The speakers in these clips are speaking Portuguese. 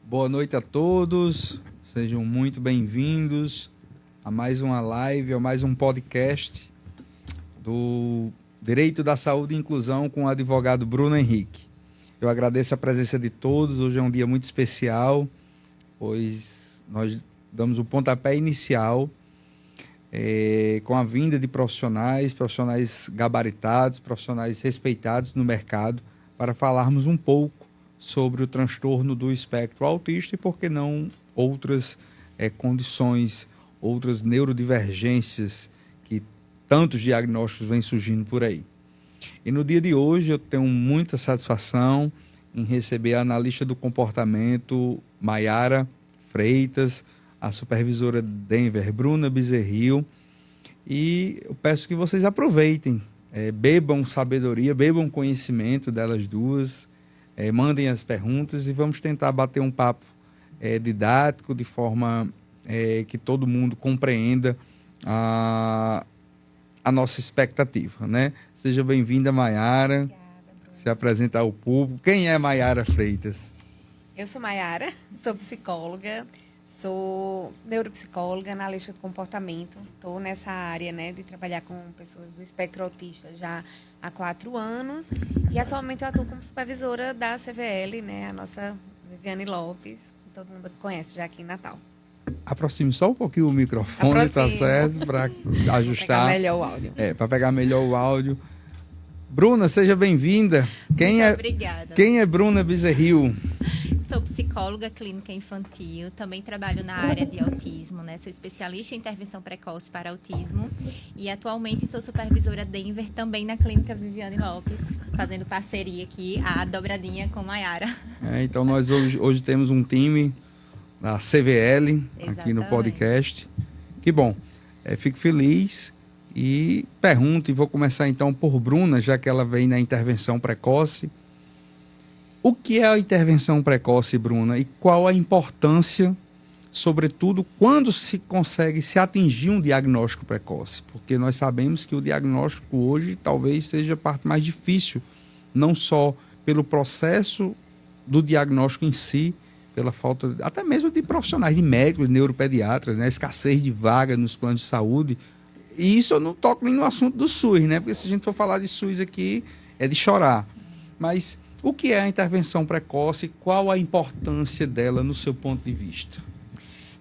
Boa noite a todos, sejam muito bem-vindos a mais uma live, a mais um podcast do Direito da Saúde e Inclusão com o advogado Bruno Henrique. Eu agradeço a presença de todos, hoje é um dia muito especial, pois nós damos o pontapé inicial com a vinda de profissionais gabaritados, profissionais respeitados no mercado, para falarmos um pouco sobre o transtorno do espectro autista e, por que não, outras condições, outras neurodivergências que tantos diagnósticos vêm surgindo por aí. E no dia de hoje eu tenho muita satisfação em receber a analista do comportamento Maiara Freitas, a supervisora Denver Bruna Bezerril, e eu peço que vocês aproveitem, bebam sabedoria, bebam conhecimento delas duas, mandem as perguntas e vamos tentar bater um papo didático, de forma que todo mundo compreenda a nossa expectativa, né? Seja bem-vinda, Maiara. Obrigada, Bruno. Se apresentar ao público. Quem é Maiara Freitas? Eu sou Maiara, sou psicóloga, sou neuropsicóloga, analista do comportamento. Estou nessa área, né, de trabalhar com pessoas do espectro autista já há 4 anos. E atualmente eu atuo como supervisora da CVL, né, a nossa Viviane Lopes, que todo mundo conhece já aqui em Natal. Aproxime só um pouquinho o microfone, tá certo? Para ajustar. Para pegar melhor o áudio. Para pegar melhor o áudio. Bruna, seja bem-vinda. Obrigada. Quem é Bruna Bezerril? Sou psicóloga clínica infantil, também trabalho na área de autismo, né? Sou especialista em intervenção precoce para autismo e atualmente sou supervisora Denver também na clínica Viviane Lopes, fazendo parceria aqui, a dobradinha com Maiara. Então nós hoje temos um time da CVL aqui no Exatamente. podcast. Que bom. Fico feliz e pergunto, e vou começar então por Bruna, já que ela vem na intervenção precoce. O que é a intervenção precoce, Bruna? E qual a importância, sobretudo, quando se consegue se atingir um diagnóstico precoce? Porque nós sabemos que o diagnóstico hoje talvez seja a parte mais difícil, não só pelo processo do diagnóstico em si, pela falta até mesmo de profissionais, de médicos, de neuropediatras, né? Escassez de vaga nos planos de saúde. E isso eu não toco nem no assunto do SUS, né? Porque se a gente for falar de SUS aqui, é de chorar. Mas o que é a intervenção precoce e qual a importância dela no seu ponto de vista?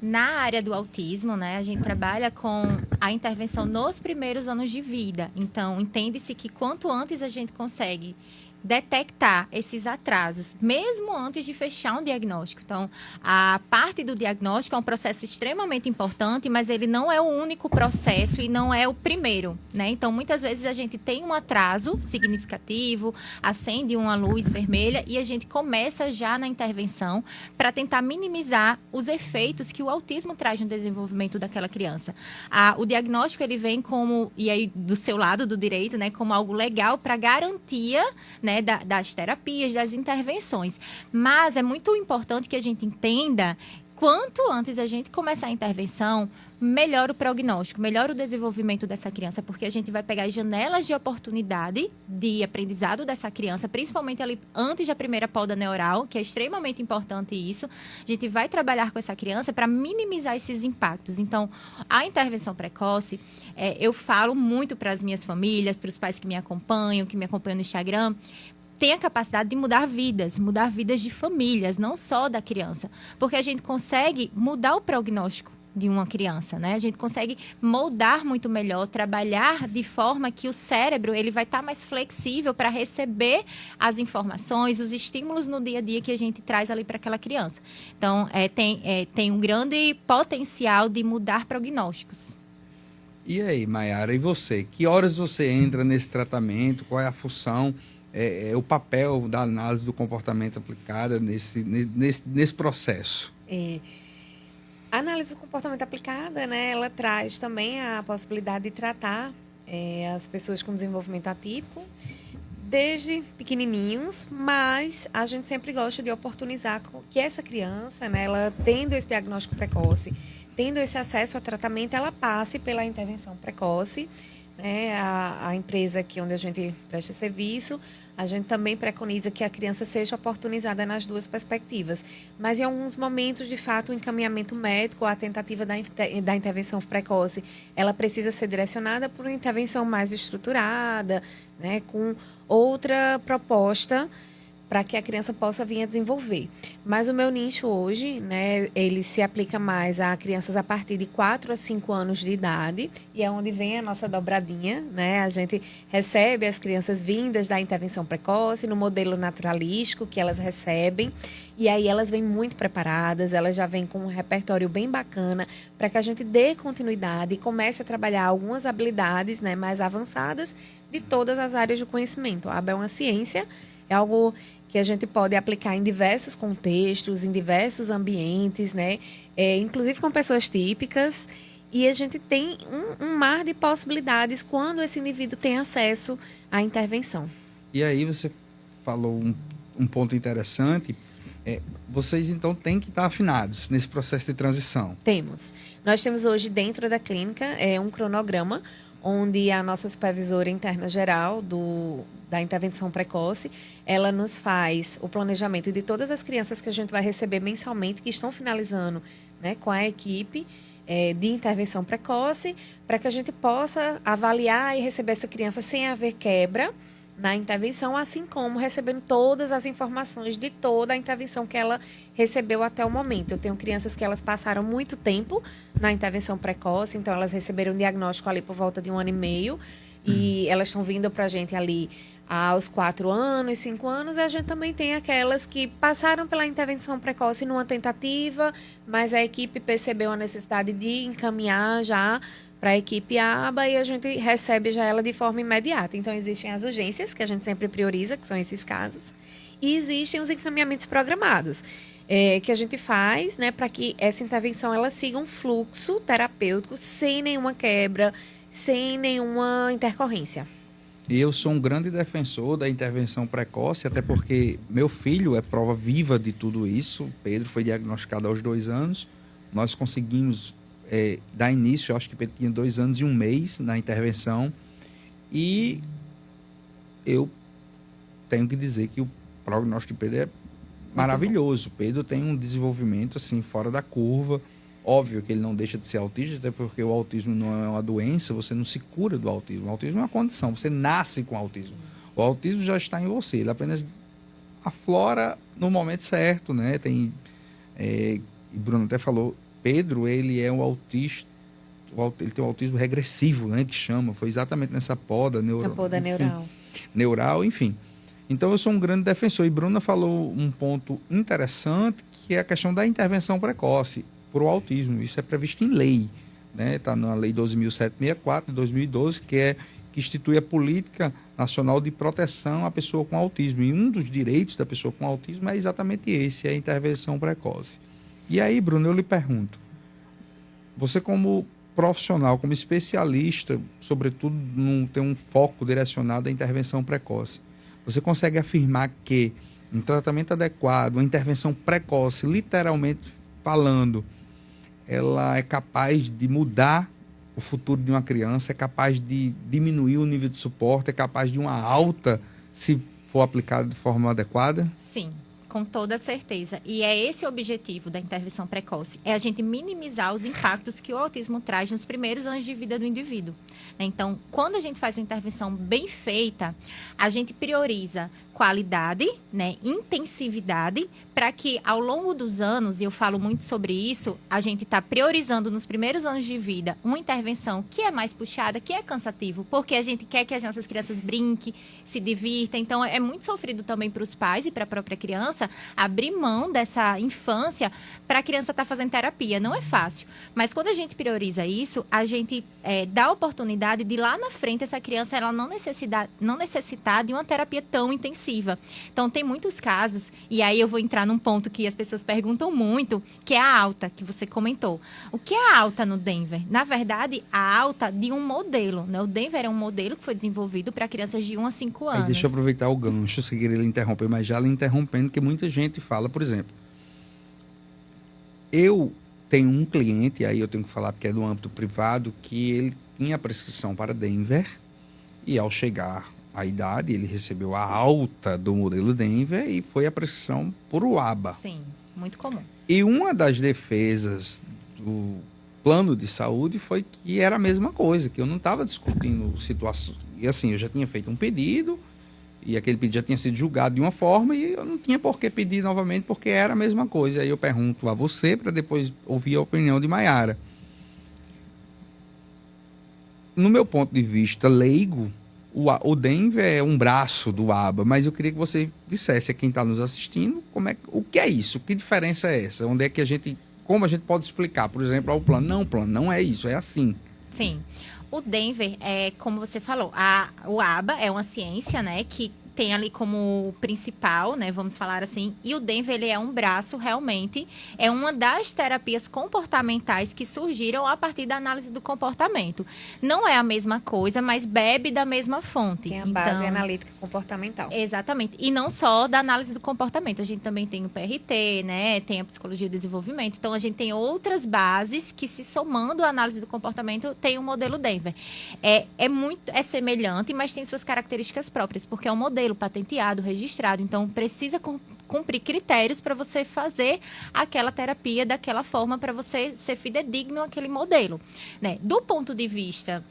Na área do autismo, né, a gente trabalha com a intervenção nos primeiros anos de vida. Então, entende-se que quanto antes a gente consegue detectar esses atrasos, mesmo antes de fechar um diagnóstico. Então, a parte do diagnóstico é um processo extremamente importante, mas ele não é o único processo e não é o primeiro, né? Então, muitas vezes a gente tem um atraso significativo, acende uma luz vermelha e a gente começa já na intervenção para tentar minimizar os efeitos que o autismo traz no desenvolvimento daquela criança. O diagnóstico, ele vem como, e aí do seu lado do direito, né, como algo legal para garantia, né, das terapias, das intervenções. Mas é muito importante que a gente entenda, quanto antes a gente começar a intervenção, melhor o prognóstico, melhor o desenvolvimento dessa criança, porque a gente vai pegar as janelas de oportunidade de aprendizado dessa criança, principalmente ali antes da primeira poda neural, que é extremamente importante isso. A gente vai trabalhar com essa criança para minimizar esses impactos. Então, a intervenção precoce, eu falo muito para as minhas famílias, para os pais que me acompanham no Instagram, tem a capacidade de mudar vidas de famílias, não só da criança. Porque a gente consegue mudar o prognóstico de uma criança, né? A gente consegue moldar muito melhor, trabalhar de forma que o cérebro ele vai estar mais flexível para receber as informações, os estímulos no dia a dia que a gente traz ali para aquela criança. Então, tem um grande potencial de mudar prognósticos. E aí, Maiara, e você? Que horas você entra nesse tratamento? Qual é a função, o papel da análise do comportamento aplicada nesse processo? A análise do comportamento aplicada, né, ela traz também a possibilidade de tratar as pessoas com desenvolvimento atípico desde pequenininhos, mas a gente sempre gosta de oportunizar que essa criança, né, ela tendo esse diagnóstico precoce, tendo esse acesso ao tratamento, ela passe pela intervenção precoce né, a empresa aqui onde a gente presta serviço, a gente também preconiza que a criança seja oportunizada nas duas perspectivas. Mas em alguns momentos, de fato, o encaminhamento médico, a tentativa da intervenção precoce, ela precisa ser direcionada por uma intervenção mais estruturada, né, com outra proposta para que a criança possa vir a desenvolver. Mas o meu nicho hoje, né, ele se aplica mais a crianças a partir de 4 a 5 anos de idade, e é onde vem a nossa dobradinha, né? A gente recebe as crianças vindas da intervenção precoce, no modelo naturalístico que elas recebem, e aí elas vêm muito preparadas, elas já vêm com um repertório bem bacana, para que a gente dê continuidade e comece a trabalhar algumas habilidades, né, mais avançadas de todas as áreas do conhecimento. A ABA é uma ciência, é algo que a gente pode aplicar em diversos contextos, em diversos ambientes, né? Inclusive com pessoas típicas. E a gente tem um mar de possibilidades quando esse indivíduo tem acesso à intervenção. E aí você falou um ponto interessante. Vocês, então, têm que estar afinados nesse processo de transição. Temos. Nós temos hoje dentro da clínica um cronograma onde a nossa supervisora interna geral da intervenção precoce, ela nos faz o planejamento de todas as crianças que a gente vai receber mensalmente, que estão finalizando, né, com a equipe de intervenção precoce, para que a gente possa avaliar e receber essa criança sem haver quebra na intervenção, assim como recebendo todas as informações de toda a intervenção que ela recebeu até o momento. Eu tenho crianças que elas passaram muito tempo na intervenção precoce, então elas receberam um diagnóstico ali por volta de 1 ano e meio, e elas estão vindo para a gente ali aos 4 anos, 5 anos, e a gente também tem aquelas que passaram pela intervenção precoce numa tentativa, mas a equipe percebeu a necessidade de encaminhar já para a equipe ABA e a gente recebe já ela de forma imediata. Então, existem as urgências, que a gente sempre prioriza, que são esses casos, e existem os encaminhamentos programados, que a gente faz, né, para que essa intervenção ela siga um fluxo terapêutico sem nenhuma quebra, sem nenhuma intercorrência. E eu sou um grande defensor da intervenção precoce, até porque meu filho é prova viva de tudo isso. Pedro foi diagnosticado aos 2 anos. Nós conseguimos dar início, eu acho que Pedro tinha 2 anos e 1 mês na intervenção. E eu tenho que dizer que o prognóstico de Pedro é maravilhoso. Pedro tem um desenvolvimento assim, fora da curva. Óbvio que ele não deixa de ser autista, até porque o autismo não é uma doença, você não se cura do autismo. O autismo é uma condição, você nasce com autismo. O autismo já está em você, ele apenas aflora no momento certo, né? E Bruno até falou, Pedro, ele é um autista, ele tem um autismo regressivo, né? Que chama, foi exatamente nessa poda neural, enfim. Então eu sou um grande defensor. E Bruna falou um ponto interessante, que é a questão da intervenção precoce para o autismo. Isso é previsto em lei, né? Está na Lei 12.764 de 2012, que institui a Política Nacional de Proteção à Pessoa com Autismo. E um dos direitos da pessoa com autismo é exatamente esse, é a intervenção precoce. E aí, Bruno, eu lhe pergunto, você como profissional, como especialista, sobretudo tem um foco direcionado à intervenção precoce, você consegue afirmar que um tratamento adequado, uma intervenção precoce, literalmente falando, ela é capaz de mudar o futuro de uma criança, é capaz de diminuir o nível de suporte, é capaz de uma alta se for aplicada de forma adequada? Sim, com toda certeza. E é esse o objetivo da intervenção precoce, é a gente minimizar os impactos que o autismo traz nos primeiros anos de vida do indivíduo. Então, quando a gente faz uma intervenção bem feita, a gente prioriza qualidade, né, intensividade, para que ao longo dos anos, e eu falo muito sobre isso, a gente está priorizando nos primeiros anos de vida uma intervenção que é mais puxada, que é cansativo, porque a gente quer que as nossas crianças brinquem, se divirtam. Então, é muito sofrido também para os pais e para a própria criança abrir mão dessa infância para a criança estar fazendo terapia. Não é fácil, mas quando a gente prioriza isso, a gente dá a oportunidade de lá na frente essa criança ela não necessitar de uma terapia tão intensiva. Então, tem muitos casos, e aí eu vou entrar num ponto que as pessoas perguntam muito, que é a alta, que você comentou. O que é a alta no Denver? Na verdade, a alta de um modelo, né? O Denver é um modelo que foi desenvolvido para crianças de 1 a 5 anos. Aí deixa eu aproveitar o gancho, se querer lhe interromper, mas já lhe interrompendo, que muita gente fala, por exemplo, eu tenho um cliente, aí eu tenho que falar porque é do âmbito privado, que ele tinha a prescrição para Denver e, ao chegar à idade, ele recebeu a alta do modelo Denver e foi a prescrição por UABA. Sim, muito comum. E uma das defesas do plano de saúde foi que era a mesma coisa, que eu não estava discutindo situação. E assim, eu já tinha feito um pedido e aquele pedido já tinha sido julgado de uma forma e eu não tinha por que pedir novamente, porque era a mesma coisa. Aí eu pergunto a você para depois ouvir a opinião de Maiara. No meu ponto de vista leigo, o Denver é um braço do ABA, mas eu queria que você dissesse a quem está nos assistindo o que é isso, que diferença é essa, onde é que como a gente pode explicar, por exemplo, ao plano não é isso, é assim. Sim. O Denver é, como você falou, o ABA é uma ciência, né, que tem ali como principal, né, vamos falar assim, e o Denver, ele é um braço, realmente, é uma das terapias comportamentais que surgiram a partir da análise do comportamento. Não é a mesma coisa, mas bebe da mesma fonte. Tem a base analítica comportamental. Exatamente. E não só da análise do comportamento, a gente também tem o PRT, né, tem a psicologia do desenvolvimento, então a gente tem outras bases que, se somando à análise do comportamento, tem o modelo Denver. É semelhante, mas tem suas características próprias, porque é um modelo patenteado, registrado, então precisa cumprir critérios para você fazer aquela terapia daquela forma, para você ser fidedigno àquele modelo, né? Do ponto de vista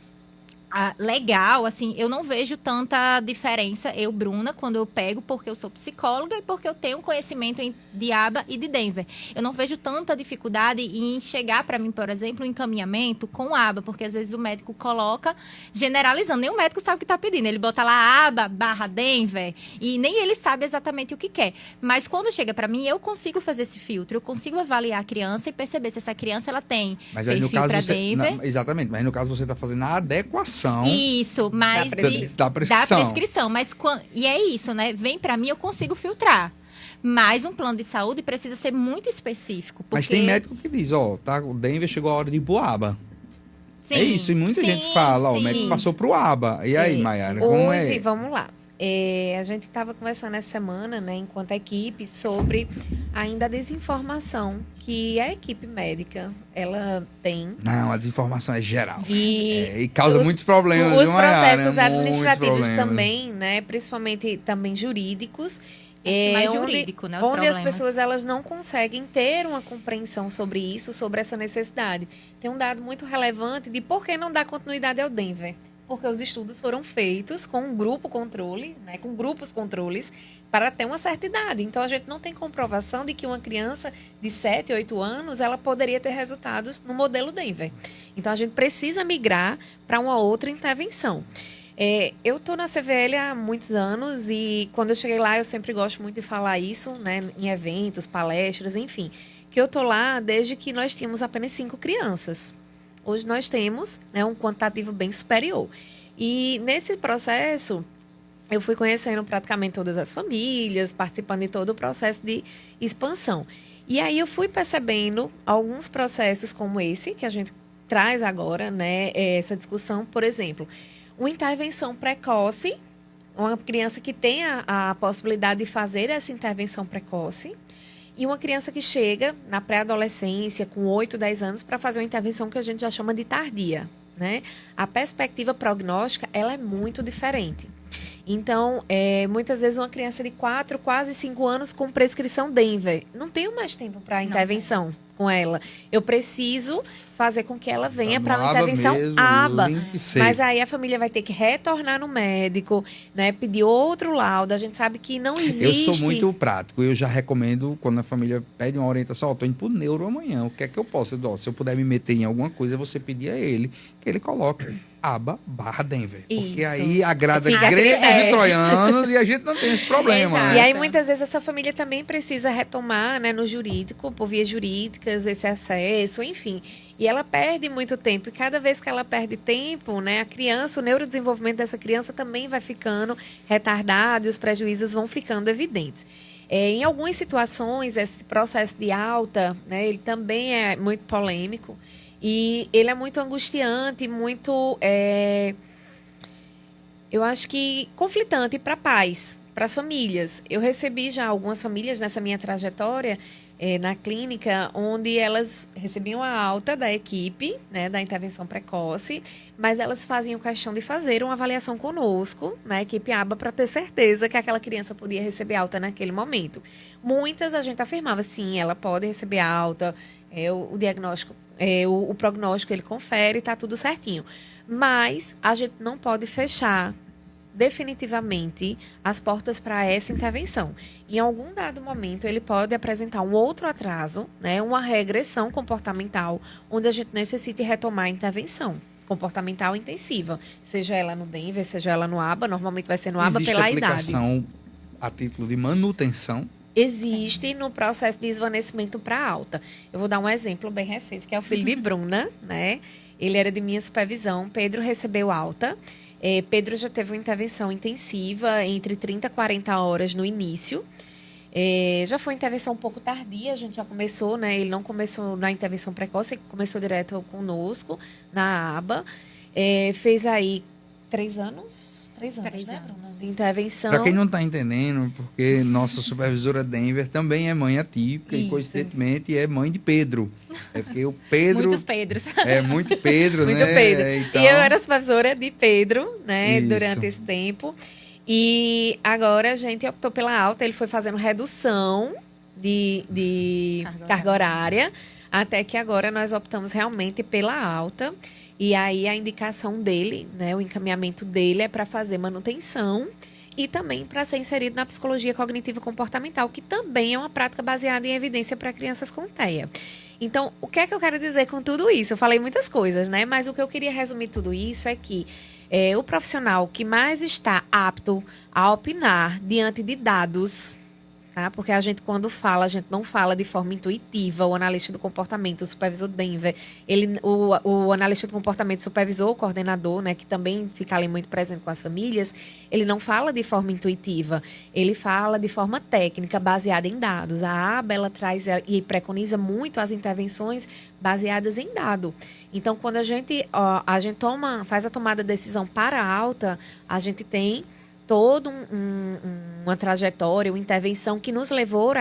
legal, assim, eu não vejo tanta diferença, Bruna, quando eu pego, porque eu sou psicóloga e porque eu tenho conhecimento de ABA e de Denver. Eu não vejo tanta dificuldade em chegar para mim, por exemplo, um encaminhamento com ABA, porque às vezes o médico coloca generalizando, nem o médico sabe o que está pedindo, ele bota lá ABA/Denver e nem ele sabe exatamente o que quer. Mas quando chega para mim, eu consigo fazer esse filtro, eu consigo avaliar a criança e perceber se essa criança ela tem perfil para Denver. Exatamente, mas no caso você está fazendo a adequação. Isso, mas da prescrição. Mas e é isso, né? Vem para mim, eu consigo filtrar. Mas um plano de saúde precisa ser muito específico. Porque... Mas tem médico que diz, tá, o Denver chegou a hora de ir pro ABA. Sim, é isso, e muita gente fala, o médico passou pro ABA. E aí, Maiara, como é? Hoje, vamos lá. A gente estava conversando essa semana, né, enquanto equipe, sobre ainda a desinformação que a equipe médica ela tem. Não, a desinformação é geral. E causa muitos problemas. Os processos administrativos também, né, principalmente também jurídicos. Mais jurídico, né, os onde problemas. As pessoas elas não conseguem ter uma compreensão sobre isso, sobre essa necessidade. Tem um dado muito relevante de por que não dar continuidade ao Denver. Porque os estudos foram feitos com um grupo controle, né, com grupos controles, para ter uma certa idade. Então, a gente não tem comprovação de que uma criança de 7, 8 anos, ela poderia ter resultados no modelo Denver. Então, a gente precisa migrar para uma outra intervenção. Eu estou na CVL há muitos anos e quando eu cheguei lá, eu sempre gosto muito de falar isso, né, em eventos, palestras, enfim. Que eu estou lá desde que nós tínhamos apenas 5 crianças. Hoje nós temos, né, um quantitativo bem superior. E nesse processo, eu fui conhecendo praticamente todas as famílias, participando de todo o processo de expansão. E aí eu fui percebendo alguns processos como esse, que a gente traz agora, né, essa discussão, por exemplo, uma intervenção precoce, uma criança que tem a possibilidade de fazer essa intervenção precoce, e uma criança que chega na pré-adolescência, com 8, 10 anos, para fazer uma intervenção que a gente já chama de tardia, né? A perspectiva prognóstica, ela é muito diferente. Então, muitas vezes uma criança de 4, quase 5 anos com prescrição Denver, não tenho mais tempo para intervenção com ela. Eu preciso fazer com que ela venha para uma intervenção ABA. Mas aí a família vai ter que retornar no médico, né, pedir outro laudo. A gente sabe que não existe... Eu sou muito prático. Eu já recomendo, quando a família pede uma orientação, estou indo pro neuro amanhã. O que é que eu posso? Se eu puder me meter em alguma coisa, você pedir a ele que ele coloque ABA/Denver. Porque aí agrada gregos e troianos e a gente não tem esse problema. Né? E aí, muitas vezes, essa família também precisa retomar, né, no jurídico, por vias jurídicas, esse acesso, enfim. E ela perde muito tempo. E cada vez que ela perde tempo, né, a criança, o neurodesenvolvimento dessa criança também vai ficando retardado e os prejuízos vão ficando evidentes. Em algumas situações, esse processo de alta, né, ele também é muito polêmico. E ele é muito angustiante, muito, eu acho que conflitante para pais, para as famílias. Eu recebi já algumas famílias nessa minha trajetória na clínica, onde elas recebiam a alta da equipe, né, da intervenção precoce, mas elas faziam questão de fazer uma avaliação conosco, na equipe ABA, para ter certeza que aquela criança podia receber alta naquele momento. Muitas a gente afirmava, sim, ela pode receber alta, o diagnóstico, o prognóstico ele confere, está tudo certinho. Mas a gente não pode fechar definitivamente as portas para essa intervenção. Em algum dado momento, ele pode apresentar um outro atraso, né, uma regressão comportamental, onde a gente necessite retomar a intervenção comportamental intensiva, seja ela no Denver, seja ela no ABA, normalmente vai ser no ABA pela idade. Existe aplicação a título de manutenção? Existe no processo de esvanecimento para alta. Eu vou dar um exemplo bem recente, que é o filho de Bruna, né? Ele era de minha supervisão, Pedro recebeu alta. Pedro já teve uma intervenção intensiva entre 30 e 40 horas no início. Já foi uma intervenção um pouco tardia, a gente já começou, né? Ele não começou na intervenção precoce, ele começou direto conosco, na aba. Fez aí 3 anos, né, Bruna, de intervenção. Para quem não está entendendo, porque nossa supervisora Denver também é mãe atípica e, coincidentemente, é mãe de Pedro. É porque o Pedro... Muitos Pedros. É muito Pedro, muito né? Pedro. Então... E eu era supervisora de Pedro, né, Isso. durante esse tempo. E agora a gente optou pela alta, ele foi fazendo redução de carga horária, até que agora nós optamos realmente pela alta. E aí a indicação dele, né, o encaminhamento dele é para fazer manutenção e também para ser inserido na psicologia cognitiva comportamental, que também é uma prática baseada em evidência para crianças com TEA. Então, o que é que eu quero dizer com tudo isso? Eu falei muitas coisas, né? Mas o que eu queria resumir tudo isso é que o profissional que mais está apto a opinar diante de dados, tá? Porque a gente, quando fala, a gente não fala de forma intuitiva. O analista do comportamento, o supervisor Denver, o analista do comportamento supervisor, o coordenador, né, que também fica ali muito presente com as famílias, ele não fala de forma intuitiva, ele fala de forma técnica, baseada em dados. A ABA, ela traz e preconiza muito as intervenções baseadas em dado. Então, quando a gente faz a tomada de decisão para a alta, a gente tem toda uma trajetória, uma intervenção que nos levou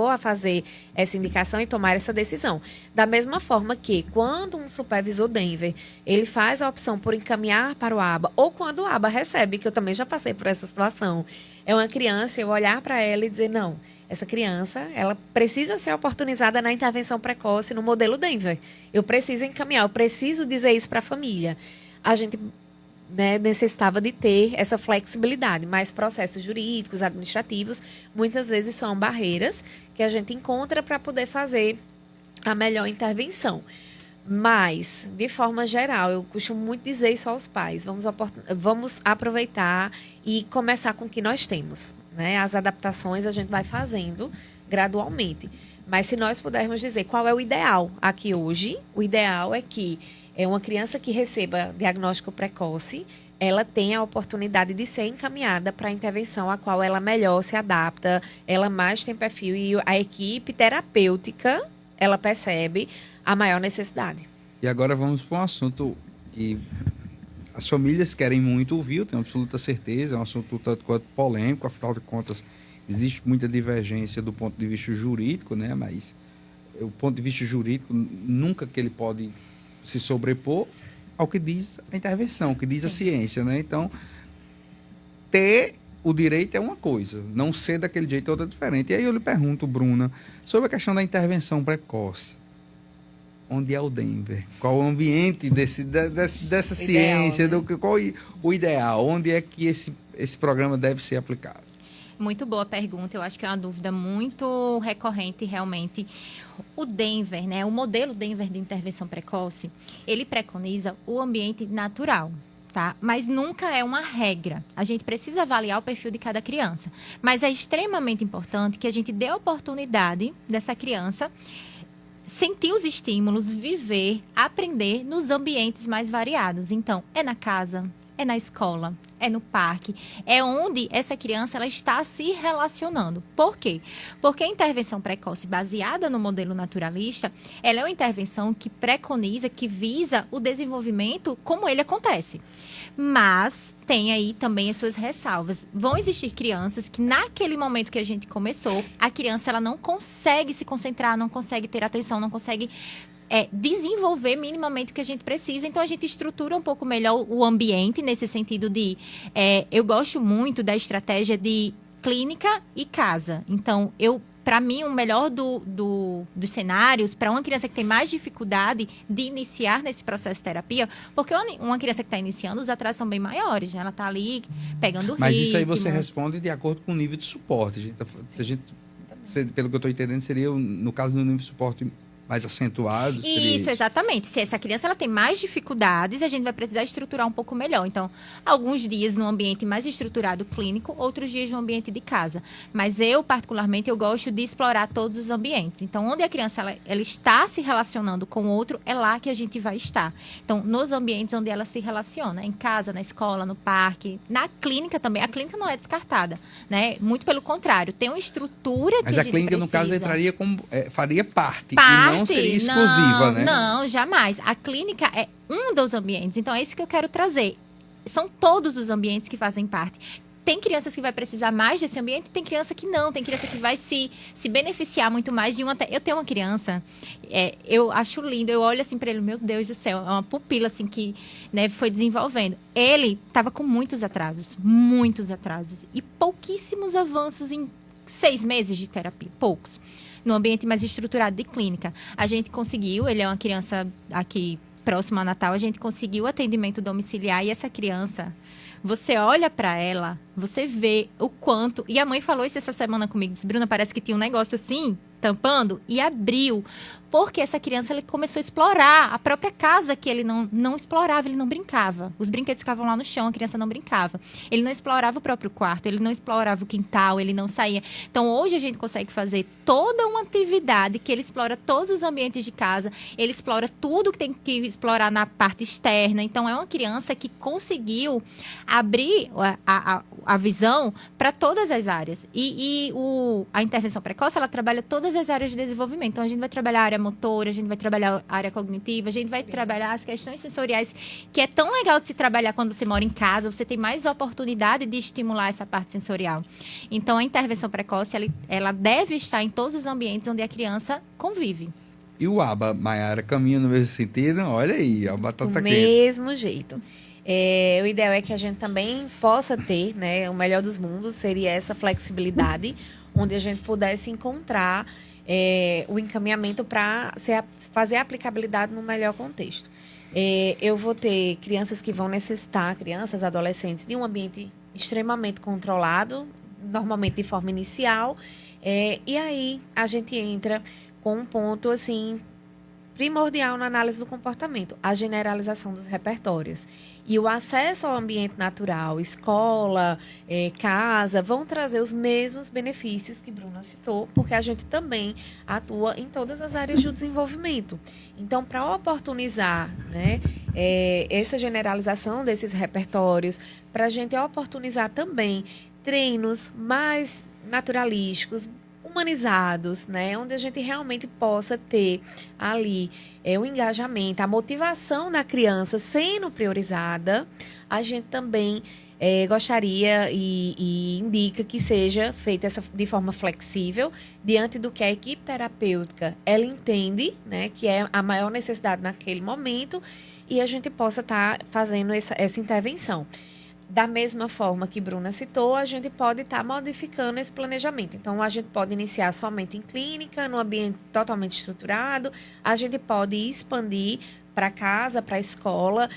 a fazer essa indicação e tomar essa decisão. Da mesma forma que, quando um supervisor Denver, ele faz a opção por encaminhar para o ABA, ou quando o ABA recebe, que eu também já passei por essa situação, é uma criança, eu olhar para ela e dizer, não, essa criança, ela precisa ser oportunizada na intervenção precoce no modelo Denver. Eu preciso encaminhar, eu preciso dizer isso para a família. A gente, né, necessitava de ter essa flexibilidade, mas processos jurídicos, administrativos, muitas vezes são barreiras que a gente encontra para poder fazer a melhor intervenção. Mas, de forma geral, eu costumo muito dizer isso aos pais, vamos aproveitar e começar com o que nós temos, né? As adaptações a gente vai fazendo gradualmente. Mas se nós pudermos dizer qual é o ideal aqui hoje, o ideal é que uma criança que receba diagnóstico precoce, ela tenha a oportunidade de ser encaminhada para a intervenção a qual ela melhor se adapta, ela mais tem perfil e a equipe terapêutica, ela percebe a maior necessidade. E agora vamos para um assunto que as famílias querem muito ouvir, eu tenho absoluta certeza, é um assunto tanto quanto polêmico, afinal de contas, existe muita divergência do ponto de vista jurídico, né? Mas o ponto de vista jurídico, nunca que ele pode se sobrepor ao que diz a intervenção, o que diz a ciência, né? Então, ter o direito é uma coisa, não ser daquele jeito é outra diferente. E aí eu lhe pergunto, Bruna, sobre a questão da intervenção precoce. Onde é o Denver? Qual o ambiente dessa ciência? Ideal, né? Qual o ideal? Onde é que esse programa deve ser aplicado? Muito boa pergunta. Eu acho que é uma dúvida muito recorrente, realmente. O Denver, né? O modelo Denver de intervenção precoce, ele preconiza o ambiente natural, tá? Mas nunca é uma regra. A gente precisa avaliar o perfil de cada criança. Mas é extremamente importante que a gente dê a oportunidade dessa criança sentir os estímulos, viver, aprender nos ambientes mais variados. Então, é na casa, é na escola, é no parque, é onde essa criança ela está se relacionando. Por quê? Porque a intervenção precoce baseada no modelo naturalista, ela é uma intervenção que preconiza, que visa o desenvolvimento como ele acontece. Mas tem aí também as suas ressalvas. Vão existir crianças que naquele momento que a gente começou, a criança ela não consegue se concentrar, não consegue ter atenção, não consegue desenvolver minimamente o que a gente precisa. Então, a gente estrutura um pouco melhor o ambiente, nesse sentido de... eu gosto muito da estratégia de clínica e casa. Então, para mim, o melhor dos cenários, para uma criança que tem mais dificuldade de iniciar nesse processo de terapia, porque uma criança que está iniciando, os atrasos são bem maiores, né? Ela está ali pegando Mas ritmo. isso aí você responde de acordo com o nível de suporte. Pelo que eu estou entendendo, seria, no caso do nível de suporte mais acentuado? Isso, exatamente. Se essa criança ela tem mais dificuldades, a gente vai precisar estruturar um pouco melhor. Então, alguns dias no ambiente mais estruturado clínico, outros dias no ambiente de casa. Mas eu, particularmente, eu gosto de explorar todos os ambientes. Então, onde a criança ela está se relacionando com o outro, é lá que a gente vai estar. Então, nos ambientes onde ela se relaciona, em casa, na escola, no parque, na clínica também. A clínica não é descartada, né? Muito pelo contrário, tem uma estrutura que Mas a clínica, no caso, entraria como... faria parte, e não seria exclusiva, né? Não, jamais. A clínica é um dos ambientes. Então, é isso que eu quero trazer. São todos os ambientes que fazem parte. Tem crianças que vai precisar mais desse ambiente, tem criança que não. Tem criança que vai se beneficiar muito mais de uma... Eu tenho uma criança, eu acho lindo. Eu olho assim para ele, meu Deus do céu, é uma pupila assim que, né, foi desenvolvendo. Ele estava com muitos atrasos e pouquíssimos avanços em 6 meses de terapia, poucos. No ambiente mais estruturado de clínica. A gente conseguiu, ele é uma criança aqui próximo ao Natal, a gente conseguiu atendimento domiciliar e essa criança, você olha para ela, você vê o quanto... E a mãe falou isso essa semana comigo, disse, Bruna, parece que tinha um negócio assim, tampando, e abriu. Porque essa criança ele começou a explorar a própria casa que ele não explorava, ele não brincava. Os brinquedos ficavam lá no chão, a criança não brincava. Ele não explorava o próprio quarto, ele não explorava o quintal, ele não saía. Então, hoje a gente consegue fazer toda uma atividade que ele explora todos os ambientes de casa, ele explora tudo que tem que explorar na parte externa. Então, é uma criança que conseguiu abrir a visão para todas as áreas. A intervenção precoce, ela trabalha todas as áreas de desenvolvimento. Então, a gente vai trabalhar a área motora, a gente vai trabalhar a área cognitiva, a gente vai trabalhar as questões sensoriais, que é tão legal de se trabalhar quando você mora em casa, você tem mais oportunidade de estimular essa parte sensorial. Então, a intervenção precoce, ela deve estar em todos os ambientes onde a criança convive. E o ABA, Mayara, caminha no mesmo sentido? Olha aí, a batata quente. Do mesmo jeito. O ideal é que a gente também possa ter, né, o melhor dos mundos seria essa flexibilidade, onde a gente pudesse encontrar o encaminhamento para fazer a aplicabilidade no melhor contexto. Eu vou ter crianças que vão necessitar, crianças, adolescentes, de um ambiente extremamente controlado, normalmente de forma inicial, e aí a gente entra com um ponto assim primordial na análise do comportamento, a generalização dos repertórios. E o acesso ao ambiente natural, escola, casa, vão trazer os mesmos benefícios que Bruna citou, porque a gente também atua em todas as áreas do desenvolvimento. Então, para oportunizar, né, essa generalização desses repertórios, para a gente oportunizar também treinos mais naturalísticos, humanizados, né? Onde a gente realmente possa ter ali o engajamento, a motivação da criança sendo priorizada, a gente também gostaria e indica que seja feita de forma flexível, diante do que a equipe terapêutica ela entende, né, que é a maior necessidade naquele momento, e a gente possa estar fazendo essa intervenção. Da mesma forma que Bruna citou, a gente pode estar modificando esse planejamento. Então, a gente pode iniciar somente em clínica, num ambiente totalmente estruturado. A gente pode expandir para casa, para a escola.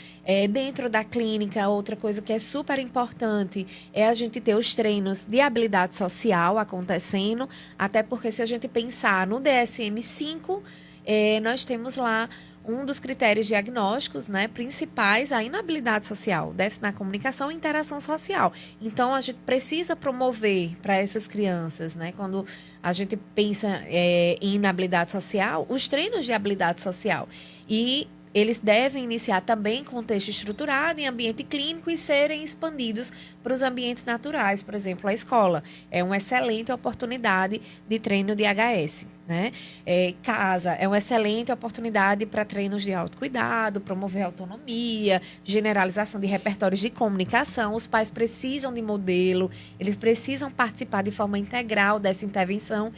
Dentro da clínica, outra coisa que é super importante é a gente ter os treinos de habilidade social acontecendo. Até porque, se a gente pensar no DSM-5, nós temos lá um dos critérios diagnósticos, né, principais, a inabilidade social, déficit na comunicação e interação social. Então, a gente precisa promover para essas crianças, né, quando a gente pensa em inabilidade social, os treinos de habilidade social. E eles devem iniciar também com texto estruturado em ambiente clínico e serem expandidos para os ambientes naturais. Por exemplo, a escola é uma excelente oportunidade de treino de HS. Né? Casa é uma excelente oportunidade para treinos de autocuidado, promover autonomia, generalização de repertórios de comunicação. Os pais precisam de modelo, eles precisam participar de forma integral dessa intervenção.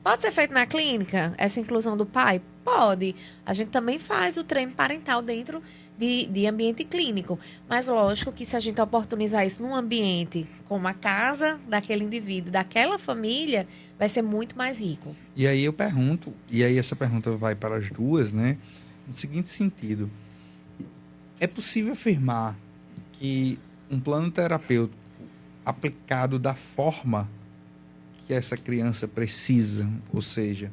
Pode ser feito na clínica, essa inclusão do pai? Pode. A gente também faz o treino parental dentro de ambiente clínico. Mas, lógico que se a gente oportunizar isso num ambiente como a casa daquele indivíduo, daquela família, vai ser muito mais rico. E aí eu pergunto, e aí essa pergunta vai para as duas, né? No seguinte sentido, é possível afirmar que um plano terapêutico aplicado da forma que essa criança precisa, ou seja,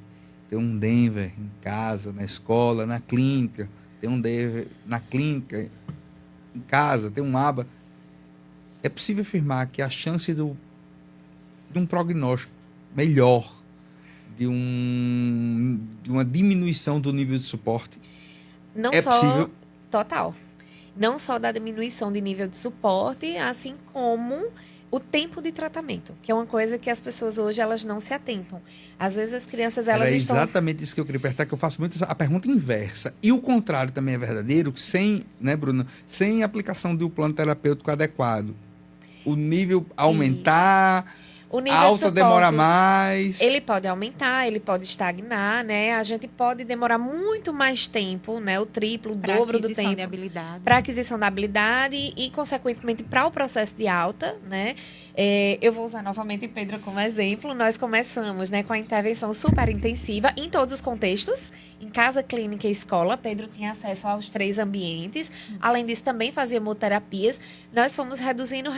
ter um Denver em casa, na escola, na clínica, ter um Denver na clínica, em casa, ter um ABA, é possível afirmar que a chance de um prognóstico melhor, de uma diminuição do nível de suporte, Não é só, possível? Total. Não só da diminuição de nível de suporte, assim como o tempo de tratamento, que é uma coisa que as pessoas hoje elas não se atentam. Às vezes as crianças elas Era estão... exatamente isso que eu queria perguntar, que eu faço muito a pergunta inversa. E o contrário também é verdadeiro, sem, né, Bruna, sem aplicação de um plano terapêutico adequado. O nível aumentar, O a nível de alta suporte, demora mais. ele pode aumentar, ele pode estagnar, né? A gente pode demorar muito mais tempo, né? O triplo, o dobro do tempo. De habilidade. Para aquisição da habilidade e, consequentemente, para o processo de alta, né? Eu vou usar novamente Pedro como exemplo. Nós começamos, né, com a intervenção super intensiva em todos os contextos, em casa, clínica e escola. Pedro tinha acesso aos 3 ambientes. Além disso, também fazia terapias. Nós fomos reduzindo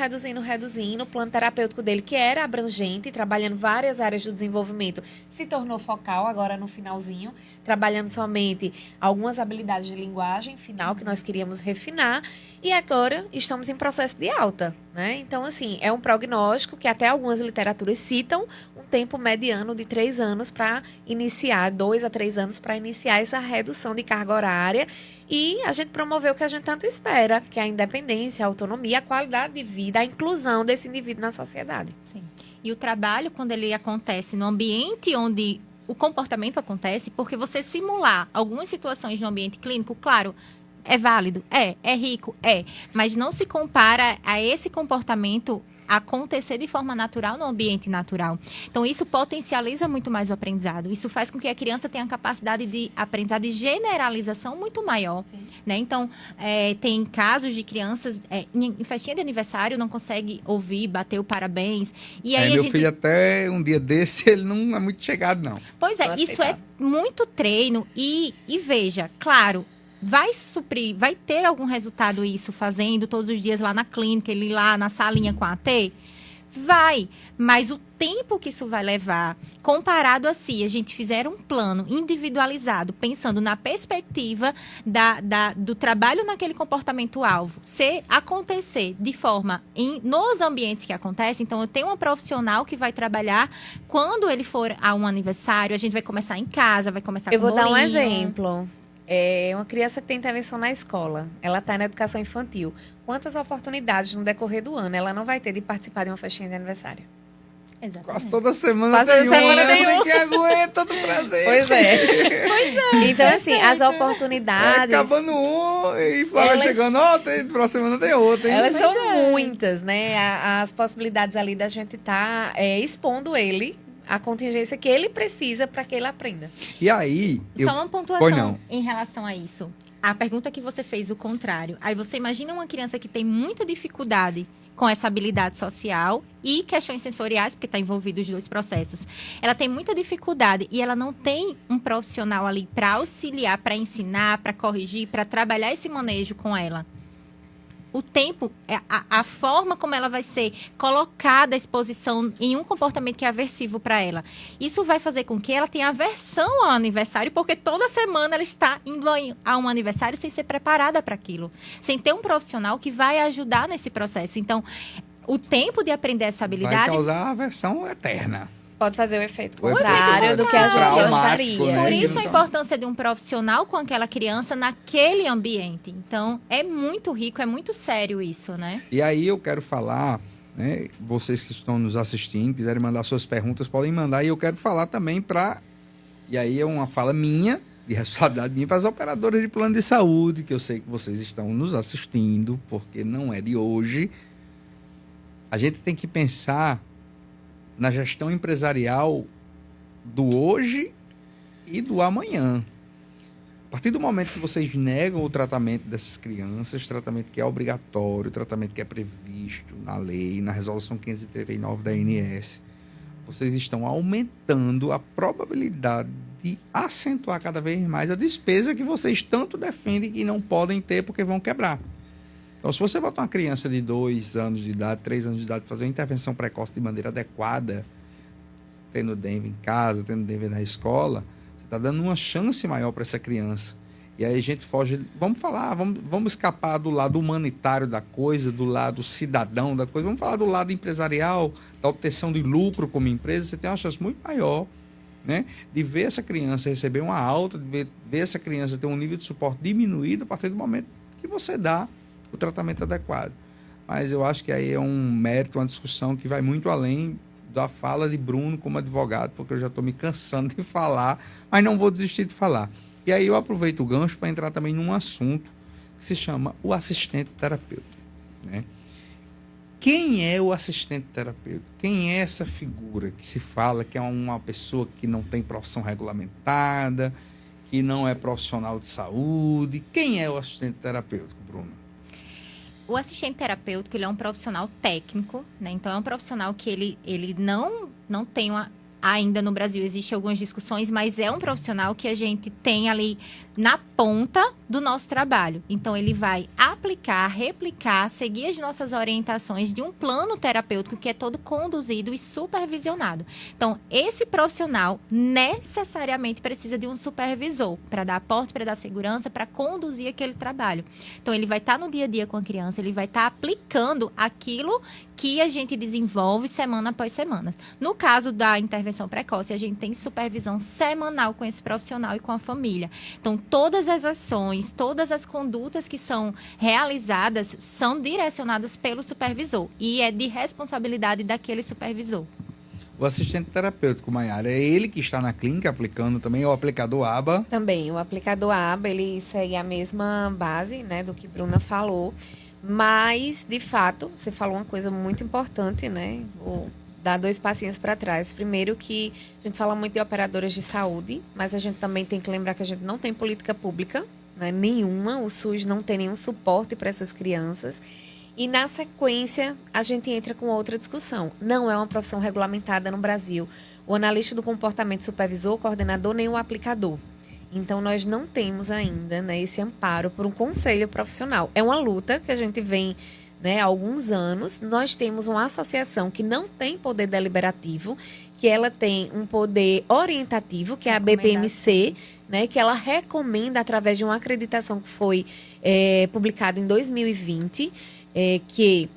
o plano terapêutico dele, que era abrangente, trabalhando várias áreas do desenvolvimento, se tornou focal agora no finalzinho, trabalhando somente algumas habilidades de linguagem final que nós queríamos refinar. E agora estamos em processo de alta, né? Então, assim, é um prognóstico que até algumas literaturas citam um tempo mediano de 3 anos para iniciar, 2 a 3 anos para iniciar essa redução de carga horária e a gente promover o que a gente tanto espera, que é a independência, a autonomia, a qualidade de vida, a inclusão desse indivíduo na sociedade. Sim. E o trabalho, quando ele acontece no ambiente onde o comportamento acontece, porque você simular algumas situações no ambiente clínico, claro, é válido, é rico, mas não se compara a esse comportamento acontecer de forma natural no ambiente natural. Então, isso potencializa muito mais o aprendizado. Isso faz com que a criança tenha capacidade de aprendizado e generalização muito maior. Né? Então, tem casos de crianças em festinha de aniversário não consegue ouvir, bater o parabéns. E aí meu filho até um dia desse, ele não é muito chegado, não. Pois é, isso é muito treino e veja, claro, vai suprir, vai ter algum resultado isso fazendo todos os dias lá na clínica, ele lá na salinha com a AT? Vai, mas o tempo que isso vai levar, comparado a se a gente fizer um plano individualizado, pensando na perspectiva do trabalho naquele comportamento-alvo, se acontecer de forma nos ambientes que acontece, então eu tenho uma profissional que vai trabalhar quando ele for a um aniversário, a gente vai começar em casa, vai começar com bolinho. Eu vou dar um exemplo. Uma criança que tem intervenção na escola, ela está na educação infantil. Quantas oportunidades no decorrer do ano ela não vai ter de participar de uma festinha de aniversário? Exatamente. Quase toda semana tem um. Que aguenta do presente. Pois é. Então, assim, as oportunidades... acabando um e vai chegando, próxima semana tem outra. Hein? Elas são muitas, né? As possibilidades ali da gente estar expondo ele a contingência que ele precisa para que ele aprenda. E aí... Só uma pontuação em relação a isso. A pergunta que você fez, o contrário. Aí você imagina uma criança que tem muita dificuldade com essa habilidade social e questões sensoriais, porque está envolvido os 2 processos. Ela tem muita dificuldade e ela não tem um profissional ali para auxiliar, para ensinar, para corrigir, para trabalhar esse manejo com ela. O tempo, a forma como ela vai ser colocada à exposição em um comportamento que é aversivo para ela. Isso vai fazer com que ela tenha aversão ao aniversário, porque toda semana ela está indo a um aniversário sem ser preparada para aquilo. Sem ter um profissional que vai ajudar nesse processo. Então, o tempo de aprender essa habilidade... vai causar aversão eterna. Pode fazer o efeito O efeito contrário do que a gente traumático, gostaria. né? Por isso a Então- importância de um profissional com aquela criança naquele ambiente. Então, é muito rico, é muito sério isso, né? E aí eu quero falar, né? Vocês que estão nos assistindo, quiserem mandar suas perguntas, podem mandar. E eu quero falar também para... E aí é uma fala minha, de responsabilidade minha, para as operadoras de plano de saúde, que eu sei que vocês estão nos assistindo, porque não é de hoje. A gente tem que pensar na gestão empresarial do hoje e do amanhã. A partir do momento que vocês negam o tratamento dessas crianças, tratamento que é obrigatório, tratamento que é previsto na lei, na resolução 539 da ANS, vocês estão aumentando a probabilidade de acentuar cada vez mais a despesa que vocês tanto defendem que não podem ter porque vão quebrar. Então, se você botar uma criança de 2 anos de idade, 3 anos de idade, fazer uma intervenção precoce de maneira adequada, tendo Denver em casa, tendo Denver na escola, você está dando uma chance maior para essa criança. E aí a gente foge, vamos escapar do lado humanitário da coisa, do lado cidadão da coisa, vamos falar do lado empresarial, da obtenção de lucro como empresa. Você tem uma chance muito maior, né, de ver essa criança receber uma alta, de ver essa criança ter um nível de suporte diminuído a partir do momento que você dá o tratamento adequado. Mas eu acho que aí é um mérito, uma discussão que vai muito além da fala de Bruno como advogado, porque eu já estou me cansando de falar, mas não vou desistir de falar. E aí eu aproveito o gancho para entrar também num assunto que se chama o assistente terapeuta, né? Quem é o assistente terapeuta? Quem é essa figura que se fala que é uma pessoa que não tem profissão regulamentada, que não é profissional de saúde? Quem é o assistente terapêutico, Bruno? O assistente terapêutico, ele é um profissional técnico, né? Então, é um profissional que ele não tem uma... Ainda no Brasil existem algumas discussões, mas é um profissional que a gente tem ali na ponta do nosso trabalho. Então, ele vai aplicar, replicar, seguir as nossas orientações de um plano terapêutico que é todo conduzido e supervisionado. Então, esse profissional necessariamente precisa de um supervisor para dar aporte, para dar segurança, para conduzir aquele trabalho. Então, ele vai estar no dia a dia com a criança, ele vai estar aplicando aquilo que a gente desenvolve semana após semana. No caso da intervenção precoce, a gente tem supervisão semanal com esse profissional e com a família. Então, todas as ações, todas as condutas que são realizadas são direcionadas pelo supervisor e é de responsabilidade daquele supervisor. O assistente terapêutico, Maiara, é ele que está na clínica aplicando também, é o aplicador ABA? Também, o aplicador ABA, ele segue a mesma base, né, do que Bruna falou, mas, de fato, você falou uma coisa muito importante, né? Vou dar 2 passinhos para trás. Primeiro que a gente fala muito de operadoras de saúde, mas a gente também tem que lembrar que a gente não tem política pública, né, nenhuma, o SUS não tem nenhum suporte para essas crianças. E, na sequência, a gente entra com outra discussão. Não é uma profissão regulamentada no Brasil. O analista do comportamento, supervisor, coordenador, nem o aplicador. Então, nós não temos ainda, né, esse amparo por um conselho profissional. É uma luta que a gente vem, né, há alguns anos. Nós temos uma associação que não tem poder deliberativo, que ela tem um poder orientativo, que é a BPMC, né, que ela recomenda através de uma acreditação que foi publicada em 2020, que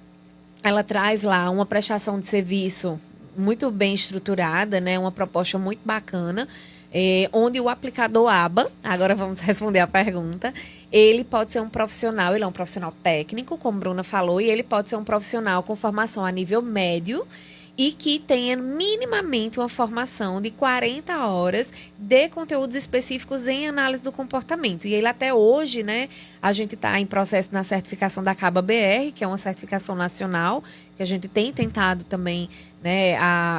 ela traz lá uma prestação de serviço muito bem estruturada, né, uma proposta muito bacana, onde o aplicador ABA, agora vamos responder a pergunta, ele pode ser um profissional, ele é um profissional técnico, como a Bruna falou, e ele pode ser um profissional com formação a nível médio e que tenha minimamente uma formação de 40 horas de conteúdos específicos em análise do comportamento. E ele até hoje, né, a gente está em processo na certificação da CABA-BR, que é uma certificação nacional, que a gente tem tentado também, né,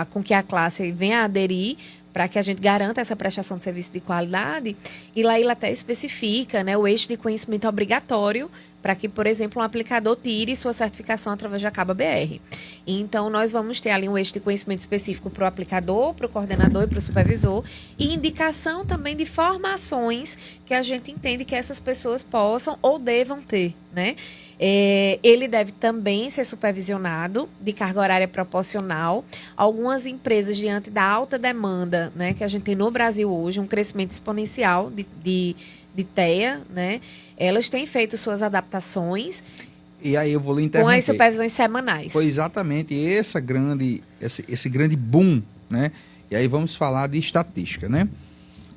com que a classe venha a aderir, para que a gente garanta essa prestação de serviço de qualidade. E lá ele até especifica, né, o eixo de conhecimento obrigatório para que, por exemplo, um aplicador tire sua certificação através da CABA-BR. Então, nós vamos ter ali um eixo de conhecimento específico para o aplicador, para o coordenador e para o supervisor, e indicação também de formações que a gente entende que essas pessoas possam ou devam ter, né? Ele deve também ser supervisionado de carga horária proporcional. Algumas empresas, diante da alta demanda, né, que a gente tem no Brasil hoje, um crescimento exponencial de TEA, né, elas têm feito suas adaptações. E aí eu vou lhe interromper. Com as supervisões semanais. Foi exatamente esse grande boom, né, E aí vamos falar de estatística, né?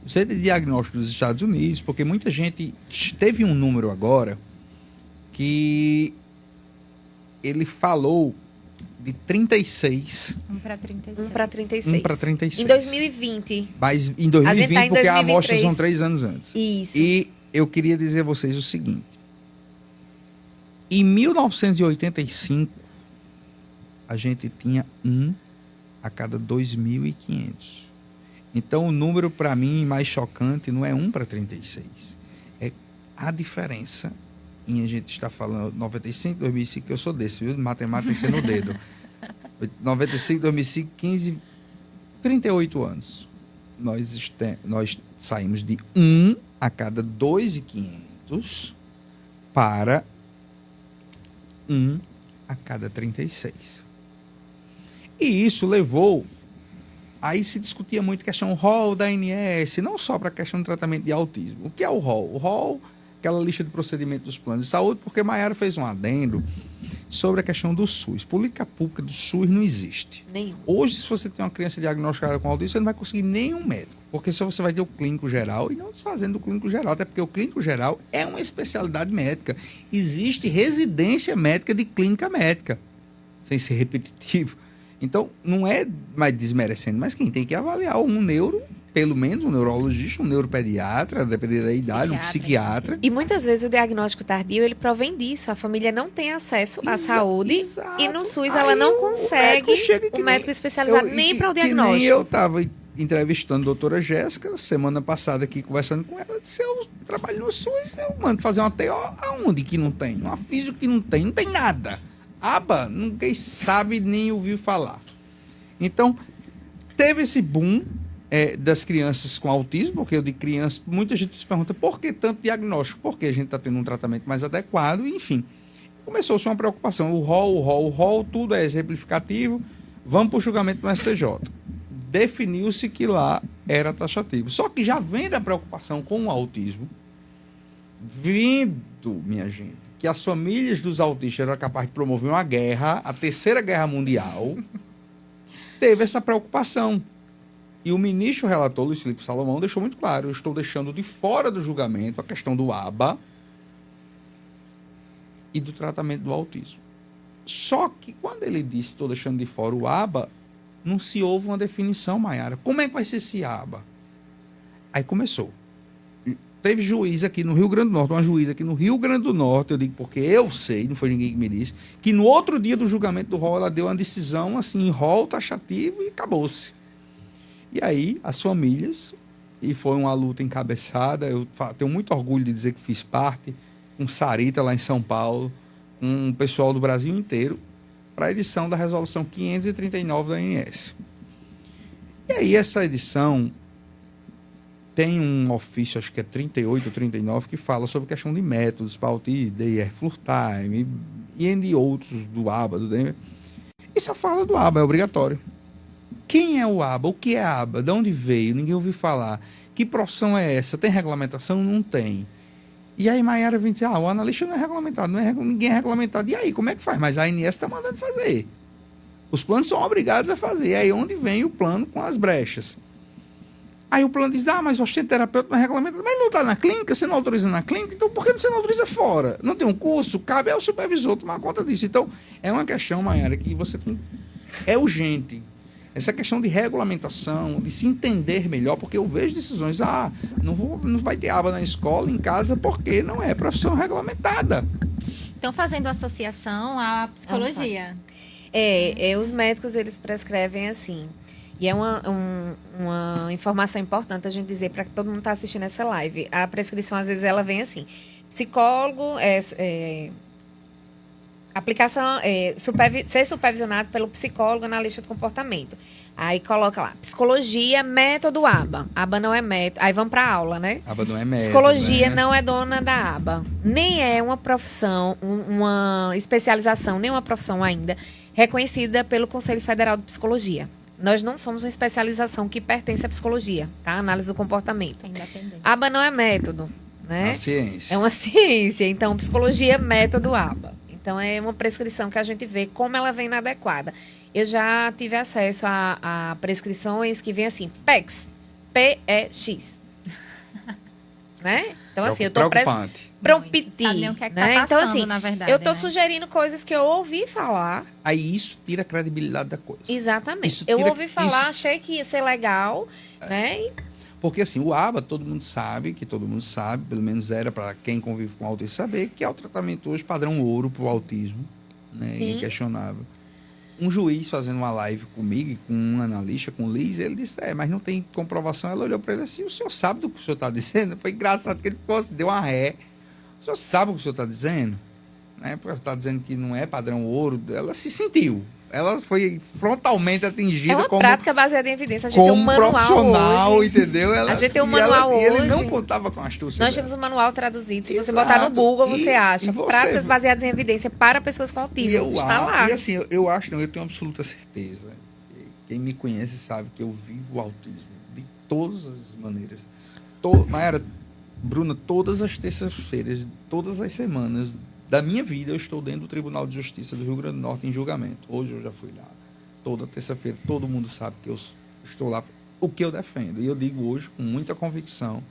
O Centro de Diagnóstico dos Estados Unidos, porque muita gente teve um número agora que ele falou de 36. 1 para 36. 1 para 36. 1 para 36. Em 2020. Mas em A 2020, gente tá em porque a 2023. amostra são 3 anos antes. Isso. E eu queria dizer a vocês o seguinte. Em 1985, a gente tinha 1 a cada 2.500. Então, o número, para mim, mais chocante não é 1 para 36. É a diferença em a gente estar falando 95, 2005, que eu sou desse, viu? Matemática tem que ser no dedo. 95, 2005, 15, 38 anos. Nós saímos de 1 a cada 2.500 para 1 a cada 36. E isso levou... Aí se discutia muito a questão rol da ANS, não só para a questão do tratamento de autismo. O que é o rol? O rol, aquela lista de procedimentos dos planos de saúde, porque Maiara fez um adendo sobre a questão do SUS. Política pública do SUS não existe. Nenhum. Hoje, se você tem uma criança diagnosticada com autismo, você não vai conseguir nenhum médico, porque só você vai ter o clínico geral e não desfazendo o clínico geral, até porque o clínico geral é uma especialidade médica. Existe residência médica de clínica médica, sem ser repetitivo. Então, não é mais desmerecendo, mas quem tem que avaliar um neuro, pelo menos um neurologista, um neuropediatra, dependendo da idade, um psiquiatra. E muitas vezes o diagnóstico tardio, ele provém disso. A família não tem acesso à saúde Exato. e no SUS Aí ela não o consegue, médico especializado, nem para o diagnóstico. Que nem eu estava entrevistando a doutora Jéssica, semana passada aqui, conversando com ela, disse, eu trabalho no SUS, eu mando fazer uma TO, aonde que não tem? Uma física que não tem nada. Aba, ninguém sabe nem ouviu falar. Então, teve esse boom das crianças com autismo, porque eu de criança, muita gente se pergunta por que tanto diagnóstico? Porque a gente está tendo um tratamento mais adequado, enfim. Começou-se uma preocupação. O rol, tudo é exemplificativo. Vamos para o julgamento no STJ. Definiu-se que lá era taxativo. Só que já vem da preocupação com o autismo, vindo, minha gente, que as famílias dos autistas eram capazes de promover uma guerra, a Terceira Guerra Mundial, teve essa preocupação. E o ministro relator, Luiz Felipe Salomão, deixou muito claro, eu estou deixando de fora do julgamento a questão do ABA e do tratamento do autismo. Só que quando ele disse estou deixando de fora o ABA, não se houve uma definição, Maiara. Como é que vai ser esse ABA? Aí começou. Teve juiz aqui no Rio Grande do Norte, uma juíza aqui no Rio Grande do Norte, eu digo porque eu sei, não foi ninguém que me disse, que no outro dia do julgamento do rol, ela deu uma decisão assim, rol taxativo e acabou-se. E aí, as famílias, e foi uma luta encabeçada, eu tenho muito orgulho de dizer que fiz parte, com Sarita lá em São Paulo, com o pessoal do Brasil inteiro, para a edição da resolução 539 da ANS. E aí, essa edição tem um ofício, acho que é 38 ou 39, que fala sobre questão de métodos para autismo, DIR, Flurtime e entre outros do ABA, do DEM. E só fala do ABA, é obrigatório. Quem é o ABA? O que é ABA? De onde veio? Ninguém ouviu falar. Que profissão é essa? Tem regulamentação? Não tem. E aí Maiara vem dizer, o analista não é regulamentado, ninguém é regulamentado. E aí, como é que faz? Mas a ANS está mandando fazer. Os planos são obrigados a fazer. E aí onde vem o plano com as brechas? Aí o plano diz, mas o assistente terapeuta não é regulamentado. Mas não está na clínica, você não autoriza na clínica, então por que você não autoriza fora? Não tem um curso? Cabe ao supervisor tomar conta disso. Então, é uma questão, Maiara, que você tem... É urgente. Essa questão de regulamentação, de se entender melhor, porque eu vejo decisões, não vai ter aba na escola, em casa, porque não é profissão regulamentada. Então, fazendo associação à psicologia. Os médicos, eles prescrevem assim. E é uma informação importante a gente dizer para que todo mundo está assistindo essa live. A prescrição, às vezes, ela vem assim. Psicólogo, aplicação, ser supervisionado pelo psicólogo analista de comportamento. Aí coloca lá, psicologia, método ABA. ABA não é método. Aí vamos para a aula, né? ABA não é método. Psicologia né? não é dona da ABA. Nem é uma profissão, uma especialização, nem uma profissão ainda reconhecida pelo Conselho Federal de Psicologia. Nós não somos uma especialização que pertence à psicologia, tá? Análise do comportamento. Independente. ABA não é método, né? É uma ciência. É uma ciência. Então, psicologia, método ABA. Então, é uma prescrição que a gente vê como ela vem inadequada. eu já tive acesso a prescrições que vêm assim, PEX, P-E-X. Né? Então, assim, eu tô preocupante. Brompiti, Sabe nem o que é que né? tá Então, passando, assim, na verdade, eu tô né? sugerindo coisas que eu ouvi falar. Aí isso tira a credibilidade da coisa. Exatamente. Isso Eu tira- ouvi falar, achei que ia ser legal, né? E Porque assim, o ABA, todo mundo sabe, pelo menos era para quem convive com autismo saber, que é o tratamento hoje padrão ouro para o autismo, né? Sim. Inquestionável. Um juiz fazendo uma live comigo, com um analista, com o Liz, ele disse, mas não tem comprovação. Ela olhou para ele assim, o senhor sabe do que o senhor está dizendo? Foi engraçado que ele ficou assim, deu uma ré. O senhor sabe o que o senhor está dizendo? Né? Porque você está dizendo que não é padrão ouro. Ela se sentiu. Ela foi frontalmente atingida é uma como prática baseada em evidência. A gente tem um como manual profissional, hoje. entendeu? A gente tem um manual e ele não hoje. contava com a astúcia Nós dela. temos um manual traduzido. Se você Exato. botar no Google, você E acha. você- Práticas baseadas em evidência para pessoas com E autismo. Está lá. E assim, eu acho, não, eu tenho absoluta certeza. Quem me conhece sabe que eu vivo o autismo de todas as maneiras. Mayara, Bruna, todas as terças-feiras, todas as semanas da minha vida, eu estou dentro do Tribunal de Justiça do Rio Grande do Norte em julgamento. Hoje eu já fui lá. Toda terça-feira, todo mundo sabe que eu estou lá, o que eu defendo. E eu digo hoje com muita convicção.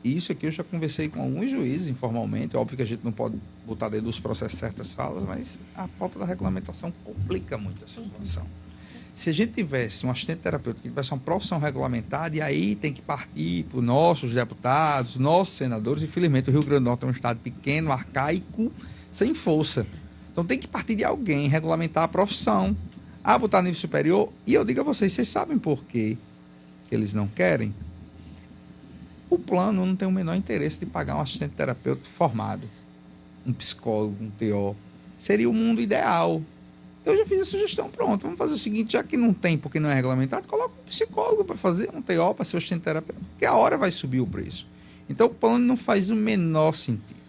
Isso aqui eu já conversei com alguns juízes informalmente. Óbvio que a gente não pode botar dentro dos processos certas falas, mas a falta da regulamentação complica muito a situação. Se a gente tivesse um assistente terapêutico que tivesse uma profissão regulamentada, e aí tem que partir para os nossos deputados, nossos senadores. Infelizmente, o Rio Grande do Norte é um estado pequeno, arcaico, sem força. Então tem que partir de alguém, regulamentar a profissão, botar nível superior. E eu digo a vocês sabem por quê que eles não querem? O plano não tem o menor interesse de pagar um assistente terapêutico formado, um psicólogo, um TO. Seria o mundo ideal. Eu já fiz a sugestão, pronto, vamos fazer o seguinte, já que não tem, porque não é regulamentado, coloca um psicólogo para fazer, um TO para ser o assistente terapêutico, porque a hora vai subir o preço. Então o plano não faz o menor sentido.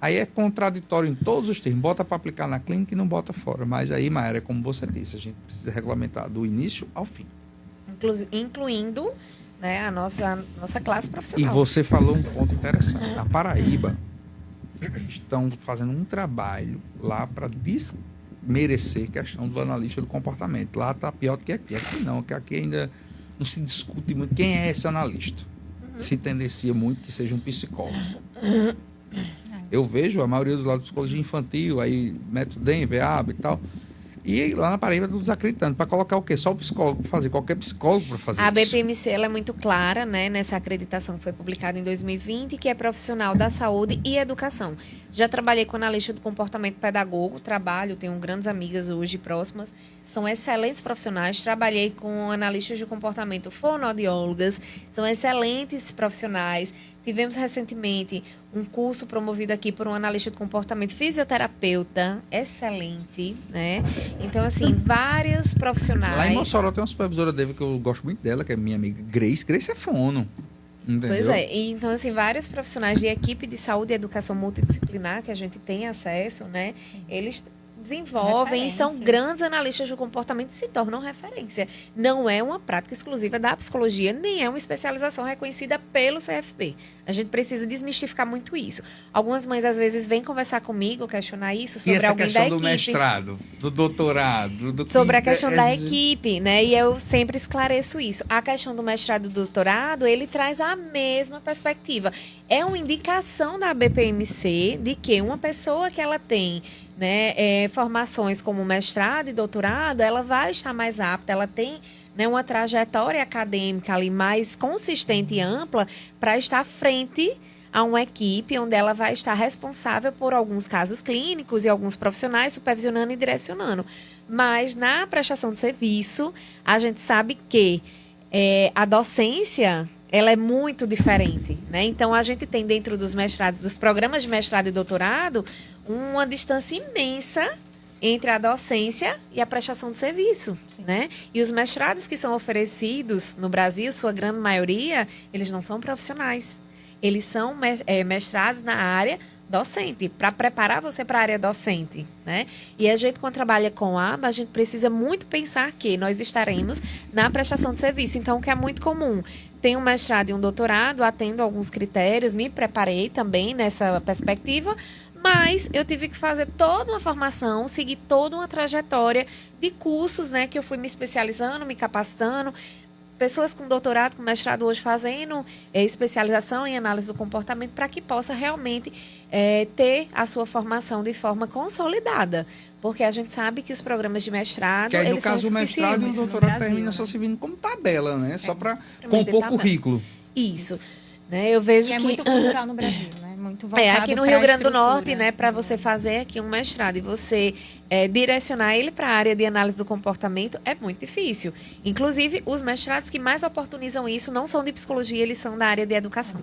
Aí é contraditório em todos os termos, bota para aplicar na clínica e não bota fora. Mas aí, Mayara, é como você disse, a gente precisa regulamentar do início ao fim. Incluindo, né, a nossa classe E profissional. você falou um ponto interessante. A Paraíba estão fazendo um trabalho lá para desmerecer a questão do analista do comportamento. Lá está pior do que aqui. Aqui não, que aqui ainda não se discute muito quem é esse analista. Se tendencia muito que seja um psicólogo. Eu vejo a maioria dos lados de psicologia infantil, aí método Denver, ABA e tal. E lá na Paraíba estão desacreditando. Para colocar o quê? Só o psicólogo para fazer, qualquer psicólogo para fazer A isso. BPMC ela é muito clara, né, nessa acreditação que foi publicada em 2020, que é profissional da saúde e educação. Já trabalhei com analista do comportamento pedagogo, tenho grandes amigas hoje próximas, são excelentes profissionais. Trabalhei com analistas de comportamento fonoaudiólogas, são excelentes profissionais. Tivemos recentemente um curso promovido aqui por um analista de comportamento fisioterapeuta, excelente, né? Então, assim, vários profissionais. Lá em Mossoró tem uma supervisora dele que eu gosto muito dela, que é minha amiga Grace. Grace é fono. Entendeu? Pois é, e então assim, vários profissionais de equipe de saúde e educação multidisciplinar que a gente tem acesso, né? Eles desenvolvem e são Referências. grandes analistas do comportamento e se tornam referência. Não é uma prática exclusiva da psicologia, nem é uma especialização reconhecida pelo CFP. A gente precisa desmistificar muito isso. Algumas mães, às vezes, vêm conversar comigo, questionar isso E sobre essa alguém questão da do equipe. mestrado, do doutorado, do Sobre a que questão da exige- equipe, né? E eu sempre esclareço isso. A questão do mestrado e do doutorado, ele traz a mesma perspectiva. É uma indicação da BPMC de que uma pessoa que ela tem, né, formações como mestrado e doutorado, ela vai estar mais apta, ela tem, né, uma trajetória acadêmica ali mais consistente e ampla para estar à frente a uma equipe onde ela vai estar responsável por alguns casos clínicos e alguns profissionais supervisionando e direcionando. Mas na prestação de serviço, a gente sabe que a docência ela é muito diferente, né? Então, a gente tem dentro dos mestrados, dos programas de mestrado e doutorado, uma distância imensa entre a docência e a prestação de serviço, né? E os mestrados que são oferecidos no Brasil, sua grande maioria, eles não são profissionais. Eles são mestrados na área docente, para preparar você para a área docente, né? E a gente, quando trabalha com a aba, a gente precisa muito pensar que nós estaremos na prestação de serviço. Então, o que é muito comum, tenho um mestrado e um doutorado, atendo alguns critérios, me preparei também nessa perspectiva, Mas eu tive que fazer toda uma formação, seguir toda uma trajetória de cursos, né, que eu fui me especializando, me capacitando. Pessoas com doutorado, com mestrado hoje fazendo especialização em análise do comportamento para que possa realmente ter a sua formação de forma consolidada. Porque a gente sabe que os programas de mestrado, Que aí, no eles são caso, o mestrado e o insuficientes. doutorado Brasil, termina né? só servindo como tabela, né? Só para Pra compor meter tabela. currículo. Isso. Né, eu vejo Que é que... muito cultural no Brasil, né? Muito voltado aqui no pra Rio Grande do estrutura. Norte, né, para você fazer aqui um mestrado e você direcionar ele para a área de análise do comportamento é muito difícil. Inclusive, os mestrados que mais oportunizam isso não são de psicologia, eles são da área de educação.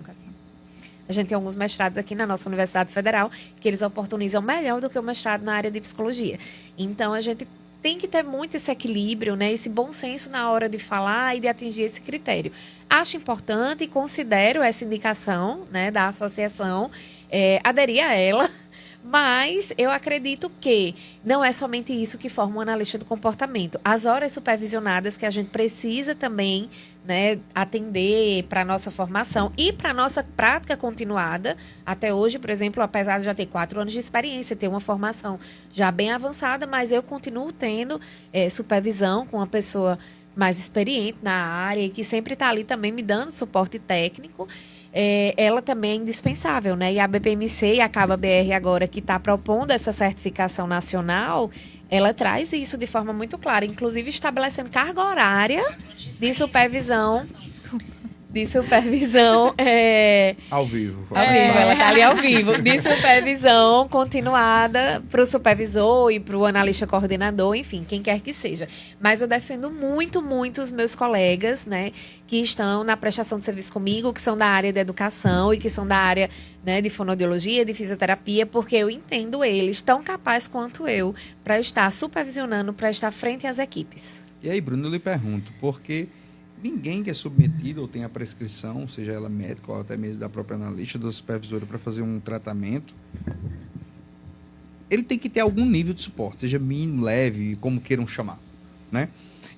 A gente tem alguns mestrados aqui na nossa Universidade Federal que eles oportunizam melhor do que o mestrado na área de psicologia. Então, a gente tem que ter muito esse equilíbrio, né, esse bom senso na hora de falar e de atingir esse critério. Acho importante e considero essa indicação, né, da associação, aderir a ela, mas eu acredito que não é somente isso que forma um analista do comportamento. As horas supervisionadas que a gente precisa também, né, atender para a nossa formação e para a nossa prática continuada. Até hoje, por exemplo, apesar de já ter 4 anos de experiência, ter uma formação já bem avançada, mas eu continuo tendo supervisão com uma pessoa mais experiente na área e que sempre está ali também me dando suporte técnico. Ela também é indispensável, né? E a BPMC e a CABA-BR agora, que está propondo essa certificação nacional, ela traz isso de forma muito clara, inclusive estabelecendo carga horária de supervisão. Ao vivo. Ela está ali ao vivo. De supervisão continuada para o supervisor e para o analista coordenador, enfim, quem quer que seja. Mas eu defendo muito, muito os meus colegas, né, que estão na prestação de serviço comigo, que são da área da educação e que são da área, né, de fonoaudiologia, de fisioterapia, porque eu entendo eles tão capazes quanto eu para estar supervisionando, para estar frente às equipes. E aí, Bruno, eu lhe pergunto, porque ninguém que é submetido ou tem a prescrição, seja ela médica ou até mesmo da própria analista, da supervisora, para fazer um tratamento, ele tem que ter algum nível de suporte, seja mínimo, leve, como queiram chamar, né?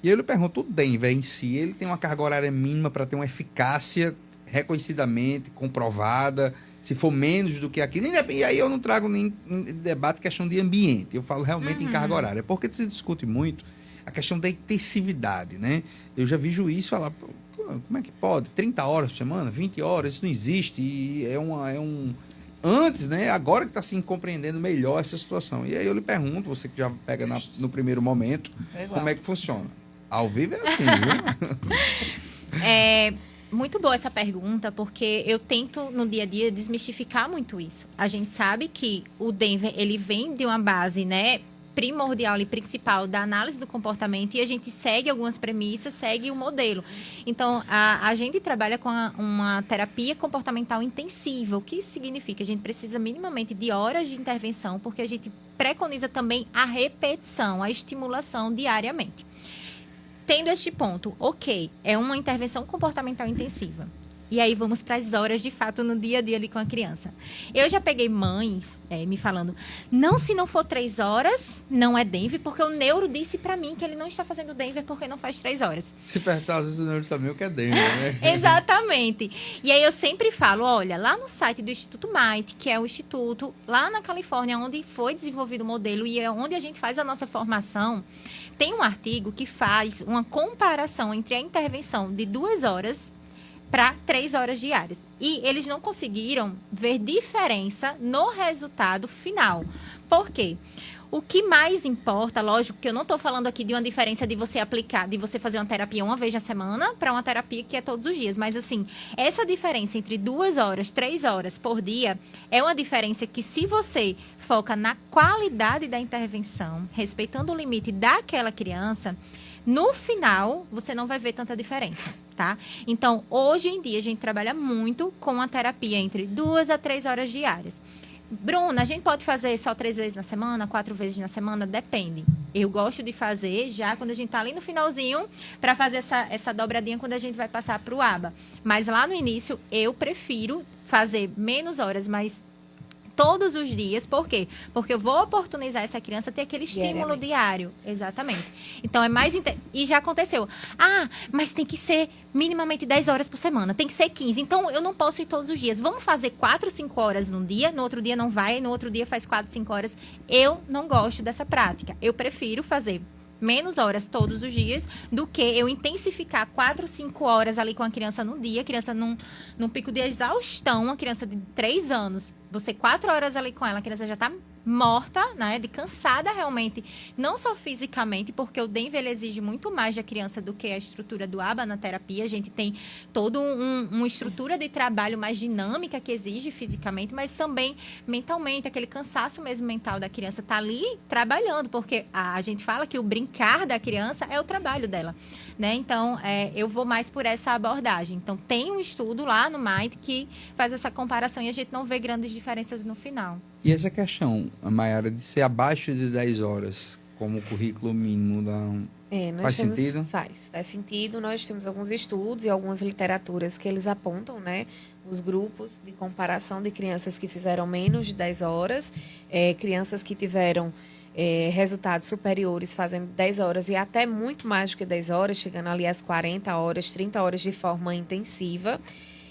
E aí eu lhe pergunto, o Denver em si, ele tem uma carga horária mínima para ter uma eficácia reconhecidamente comprovada, se for menos do que aquilo, e aí eu não trago nem debate questão de ambiente, eu falo realmente em carga horária, porque se discute muito a questão da intensividade, né? Eu já vi juiz falar, como é que pode? 30 horas por semana, 20 horas, isso não existe. E antes, né? Agora que está se compreendendo melhor essa situação. E aí eu lhe pergunto, você que já pega no primeiro momento, como é que funciona? Ao vivo é assim, viu? Muito boa essa pergunta, porque eu tento, no dia a dia, desmistificar muito isso. A gente sabe que o Denver, ele vem de uma base, né, primordial e principal da análise do comportamento e a gente segue algumas premissas, segue o modelo. Então, a gente trabalha com uma terapia comportamental intensiva. O que isso significa? A gente precisa minimamente de horas de intervenção, porque a gente preconiza também a repetição, a estimulação diariamente. Tendo este ponto, ok, é uma intervenção comportamental intensiva. E aí vamos para as horas, de fato, no dia a dia ali com a criança. Eu já peguei mães me falando, se não for 3 horas, não é Denver, porque o neuro disse para mim que ele não está fazendo Denver porque não faz 3 horas. Se perguntar, às vezes o neuro sabe o que é Denver, né? Exatamente. E aí eu sempre falo, olha, lá no site do Instituto MIT, que é o instituto lá na Califórnia, onde foi desenvolvido o modelo e é onde a gente faz a nossa formação, tem um artigo que faz uma comparação entre a intervenção de 2 horas para 3 horas diárias. E eles não conseguiram ver diferença no resultado final. Por quê? O que mais importa, lógico que eu não estou falando aqui de uma diferença de você aplicar, de você fazer uma terapia uma vez na semana para uma terapia que é todos os dias. Mas, assim, essa diferença entre 2 horas, 3 horas por dia é uma diferença que, se você foca na qualidade da intervenção, respeitando o limite daquela criança, no final, você não vai ver tanta diferença, tá? Então, hoje em dia, a gente trabalha muito com a terapia entre 2 a 3 horas diárias. Bruna, a gente pode fazer só 3 vezes na semana, 4 vezes na semana? Depende. Eu gosto de fazer já quando a gente está ali no finalzinho, para fazer essa dobradinha quando a gente vai passar para o ABA. Mas lá no início, eu prefiro fazer menos horas, mas todos os dias. Por quê? Porque eu vou oportunizar essa criança a ter aquele estímulo diário. Exatamente. Então, é mais... E já aconteceu. Mas tem que ser minimamente 10 horas por semana. Tem que ser 15. Então, eu não posso ir todos os dias. Vamos fazer 4, 5 horas num dia. No outro dia não vai. No outro dia faz 4, 5 horas. Eu não gosto dessa prática. Eu prefiro fazer menos horas todos os dias do que eu intensificar 4, 5 horas ali com a criança no dia, a criança num pico de exaustão, uma criança de 3 anos, você 4 horas ali com ela, a criança já está morta, né, de cansada realmente, não só fisicamente, porque o Denver ele exige muito mais da criança do que a estrutura do ABA na terapia, a gente tem toda uma estrutura de trabalho mais dinâmica que exige fisicamente, mas também mentalmente, aquele cansaço mesmo mental da criança tá ali trabalhando, porque a gente fala que o brincar da criança é o trabalho dela, né, então eu vou mais por essa abordagem, então tem um estudo lá no Mind que faz essa comparação e a gente não vê grandes diferenças no final. E essa questão, Mayara, de ser abaixo de 10 horas como currículo mínimo, faz sentido? Faz sentido. Nós temos alguns estudos e algumas literaturas que eles apontam, né, os grupos de comparação de crianças que fizeram menos de 10 horas, crianças que tiveram resultados superiores fazendo 10 horas e até muito mais do que 10 horas, chegando ali às 40 horas, 30 horas de forma intensiva.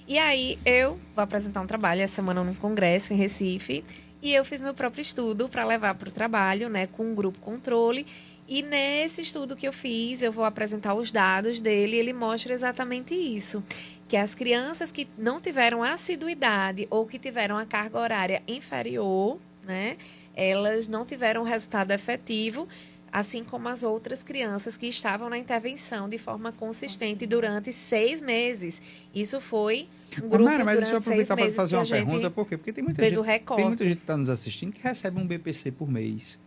E aí eu vou apresentar um trabalho essa semana num congresso em Recife. E eu fiz meu próprio estudo para levar para o trabalho, né, com um grupo controle. E nesse estudo que eu fiz, eu vou apresentar os dados dele. E ele mostra exatamente isso. Que as crianças que não tiveram assiduidade ou que tiveram a carga horária inferior, né, elas não tiveram resultado efetivo, assim como as outras crianças que estavam na intervenção de forma consistente durante 6 meses. Isso foi um grupo mas deixa eu aproveitar para fazer uma pergunta, por quê? Porque tem muita gente que está nos assistindo que recebe um BPC por mês,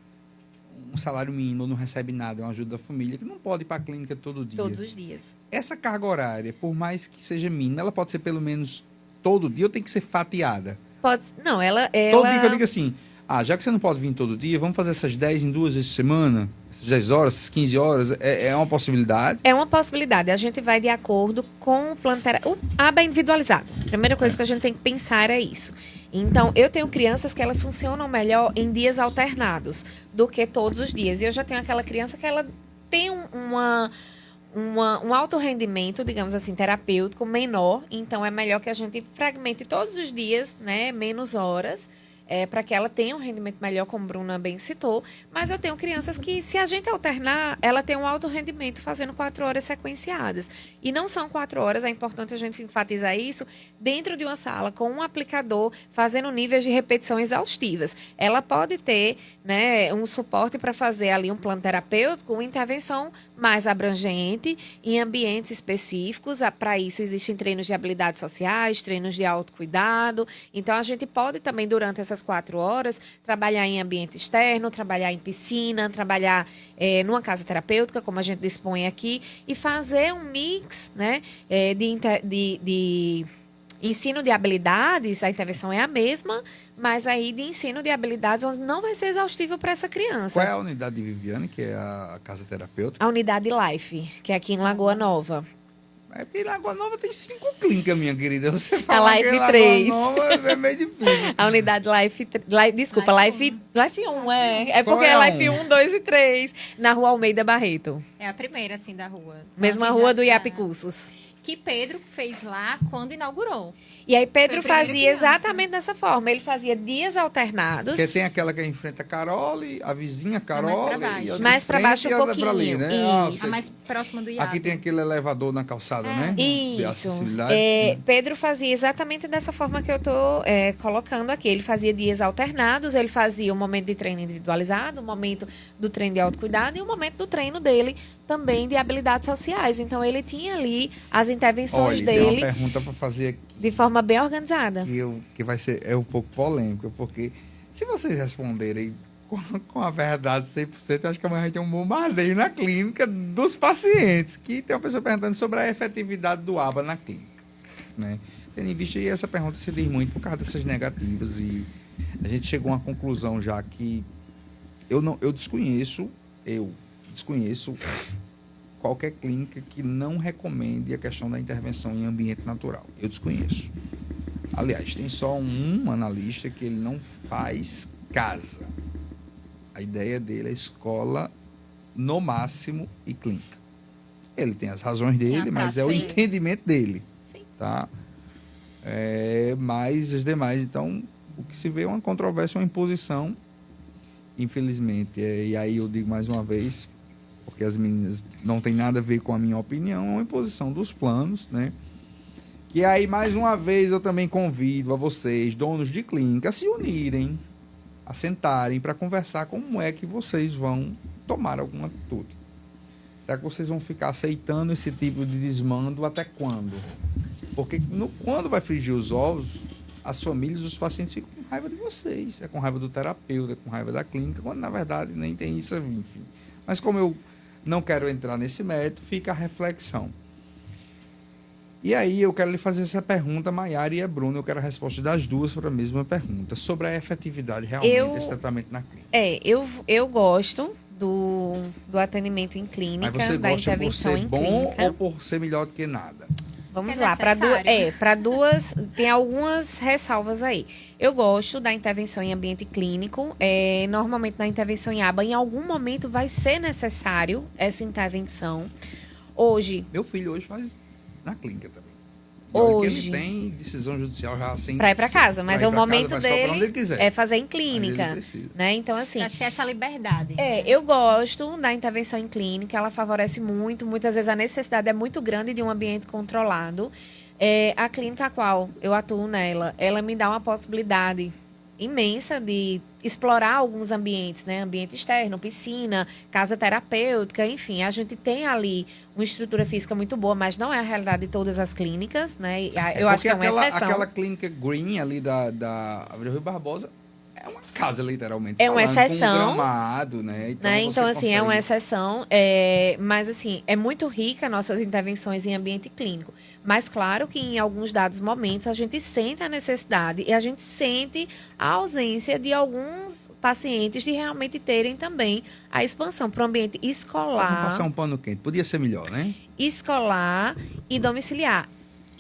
um salário mínimo, não recebe nada, é uma ajuda da família, que não pode ir para a clínica todo dia. Todos os dias. Essa carga horária, por mais que seja mínima, ela pode ser pelo menos todo dia ou tem que ser fatiada? Não, ela... Todo dia que eu digo assim, já que você não pode vir todo dia, vamos fazer essas 10 em 2 vezes por semana? Essas 10 horas, essas 15 horas, é uma possibilidade? É uma possibilidade. A gente vai de acordo com o plano terapêutico. O ABA é individualizado. A primeira coisa que a gente tem que pensar é isso. Então, eu tenho crianças que elas funcionam melhor em dias alternados do que todos os dias. E eu já tenho aquela criança que ela tem um alto rendimento, digamos assim, terapêutico menor. Então, é melhor que a gente fragmente todos os dias, né, menos horas, para que ela tenha um rendimento melhor, como a Bruna bem citou. Mas eu tenho crianças que, se a gente alternar, ela tem um alto rendimento fazendo 4 horas sequenciadas. E não são 4 horas, é importante a gente enfatizar isso, dentro de uma sala, com um aplicador, fazendo níveis de repetição exaustivas. Ela pode ter, né, um suporte para fazer ali um plano terapêutico, uma intervenção mais abrangente, em ambientes específicos. Para isso, existem treinos de habilidades sociais, treinos de autocuidado. Então, a gente pode também, durante essas 4 horas, trabalhar em ambiente externo, trabalhar em piscina, trabalhar numa casa terapêutica, como a gente dispõe aqui, e fazer um mix, né, de ensino de habilidades. A intervenção é a mesma, mas aí de ensino de habilidades onde não vai ser exaustivo para essa criança. Qual é a unidade de Viviane, que é a casa terapêutica? A unidade Life, que é aqui em Lagoa Nova. É porque em Lagoa Nova tem 5 clínicas, minha querida. Você fala a Life que 3. Lagoa Nova é meio difícil. A unidade Life 1. É porque é Life 1, 2 e 3. Na Rua Almeida Barreto. É a primeira, assim, da rua. Mesma rua do IAP Cursos. Que Pedro fez lá quando inaugurou. E aí Pedro fazia exatamente dessa forma. Ele fazia dias alternados. Porque tem aquela que enfrenta a Carole, a vizinha Carole. Mais para baixo um pouquinho. Ali, né? Isso. A mais próxima do IAP. Aqui tem aquele elevador na calçada, né? Isso. De acessibilidade. Pedro fazia exatamente dessa forma que eu estou colocando aqui. Ele fazia dias alternados, ele fazia um momento de treino individualizado, um momento do treino de autocuidado e um momento do treino dele também de habilidades sociais. Então, ele tinha ali as intervenções dele. Tem uma pergunta para fazer aqui. De forma bem organizada. Que vai ser um pouco polêmica, porque se vocês responderem com a verdade 100%, eu acho que amanhã vai ter um bombardeio na clínica dos pacientes, que tem uma pessoa perguntando sobre a efetividade do ABA na clínica, né? Tendo em vista, e essa pergunta se diz muito por causa dessas negativas, e a gente chegou a uma conclusão já que eu desconheço qualquer clínica que não recomende a questão da intervenção em ambiente natural. Eu desconheço. Aliás, tem só um analista que ele não faz casa. A ideia dele é escola, no máximo, e clínica. Ele tem as razões dele, mas é o entendimento dele. Sim. Tá? Mas as demais, então, o que se vê é uma controvérsia, uma imposição, infelizmente. E aí eu digo mais uma vez, porque as meninas não tem nada a ver com a minha opinião, é uma imposição dos planos, né? Que aí, mais uma vez, eu também convido a vocês, donos de clínica, a se unirem, a sentarem para conversar como é que vocês vão tomar alguma atitude. Será que vocês vão ficar aceitando esse tipo de desmando até quando? Porque quando vai frigir os ovos, as famílias, os pacientes ficam com raiva de vocês. É com raiva do terapeuta, é com raiva da clínica, quando na verdade nem tem isso, enfim. Mas como eu não quero entrar nesse mérito, fica a reflexão. E aí eu quero lhe fazer essa pergunta, Maiara e a Bruna, eu quero a resposta das duas para a mesma pergunta, sobre a efetividade realmente desse tratamento na clínica. Eu gosto do atendimento em clínica, Mas você da gosta por intervenção ser em bom clínica. ou por ser melhor do que nada? Vamos É lá, necessário. para duas, tem algumas ressalvas aí. Eu gosto da intervenção em ambiente clínico. Normalmente na intervenção em aba, em algum momento vai ser necessário essa intervenção. Hoje, Meu filho hoje faz na clínica também. E Hoje. olha que ele tem decisão judicial já sem... para ir para casa, mas pra ir é o pra casa, momento mas pra onde dele ele quiser. é fazer em Mas clínica, ele precisa. né? Então assim, Eu acho que é essa liberdade. eu gosto da intervenção em clínica, ela favorece muito. Muitas vezes a necessidade é muito grande de um ambiente controlado. A clínica a qual eu atuo nela, ela me dá uma possibilidade imensa de explorar alguns ambientes, né? Ambiente externo, piscina, casa terapêutica, enfim. A gente tem ali uma estrutura física muito boa, mas não é a realidade de todas as clínicas, né? Eu acho que é uma exceção. Aquela clínica green ali da Avenida Rui Barbosa é uma casa, literalmente. É uma falando, exceção. Com um gramado, né? Então, você assim, é uma consegue- exceção, mas, assim, é muito rica nossas intervenções em ambiente clínico. Mas, claro que em alguns dados momentos a gente sente a necessidade e a gente sente a ausência de alguns pacientes de realmente terem também a expansão para o ambiente Vamos escolar, passar um pano quente. Podia ser melhor, né? escolar e domiciliar.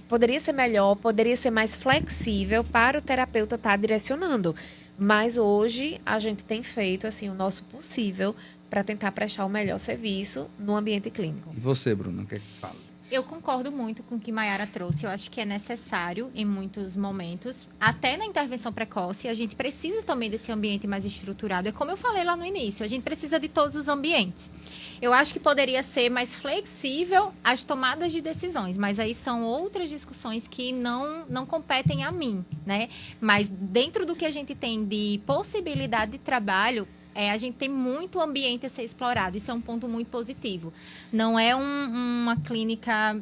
Poderia ser melhor, poderia ser mais flexível para o terapeuta estar direcionando. Mas hoje a gente tem feito assim o nosso possível para tentar prestar o melhor serviço no ambiente clínico. E você, Bruno, o que é que fala? Eu concordo muito com o que Maiara trouxe. Eu acho que é necessário em muitos momentos. Até na intervenção precoce, a gente precisa também desse ambiente mais estruturado. É como eu falei lá no início, a gente precisa de todos os ambientes. Eu acho que poderia ser mais flexível as tomadas de decisões, mas aí são outras discussões que não competem a mim, né? Mas dentro do que a gente tem de possibilidade de trabalho, a gente tem muito ambiente a ser explorado. Isso é um ponto muito positivo. Não é uma clínica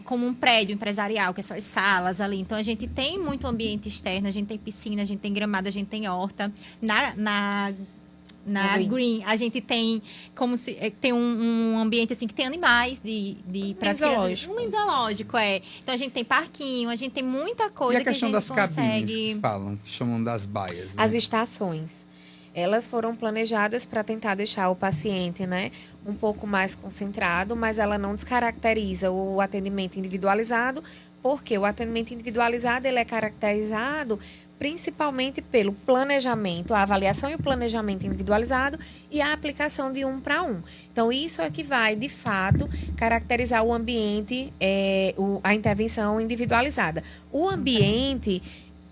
como um prédio empresarial, que é só as salas ali. Então, a gente tem muito ambiente externo. A gente tem piscina, a gente tem gramado, a gente tem horta. Na Green, a gente tem como se tem um ambiente assim que tem animais para as crianças. Um zoológico, Então a gente tem parquinho, a gente tem muita coisa E a questão que a gente das consegue... cabines que falam, que chamam das baias. Né? As estações. Elas foram planejadas para tentar deixar o paciente, né, um pouco mais concentrado, mas ela não descaracteriza o atendimento individualizado, porque o atendimento individualizado ele é caracterizado principalmente pelo planejamento, a avaliação e o planejamento individualizado e a aplicação de 1 para 1. Então, isso é que vai, de fato, caracterizar o ambiente, a intervenção individualizada. O ambiente,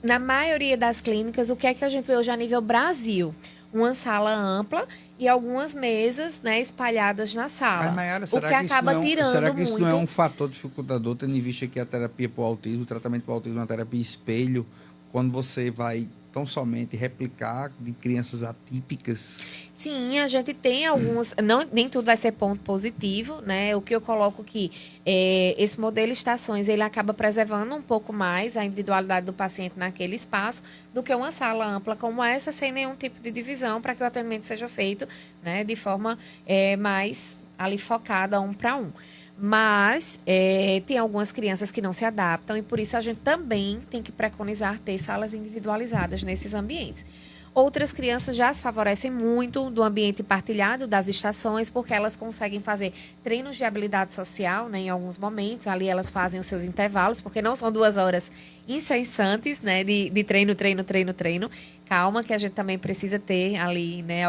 na maioria das clínicas, o que é que a gente vê hoje a nível Brasil? Uma sala ampla e algumas mesas, né, espalhadas na sala. Mas, Maiara, o que acaba tirando será que isso muito... não é um fator dificultador, tendo em vista que a terapia para o autismo, o tratamento para o autismo é uma terapia espelho, quando você vai tão somente replicar de crianças atípicas? Sim, a gente tem alguns... nem tudo vai ser ponto positivo, né? O que eu coloco aqui, esse modelo estações, ele acaba preservando um pouco mais a individualidade do paciente naquele espaço do que uma sala ampla como essa, sem nenhum tipo de divisão, para que o atendimento seja feito, né, de forma mais ali focada 1 para 1. Mas tem algumas crianças que não se adaptam e por isso a gente também tem que preconizar ter salas individualizadas nesses ambientes. Outras crianças já se favorecem muito do ambiente partilhado das estações, porque elas conseguem fazer treinos de habilidade social, né, em alguns momentos. Ali elas fazem os seus intervalos, porque não são 2 horas incessantes, né, de treino. Calma, que a gente também precisa ter ali, né,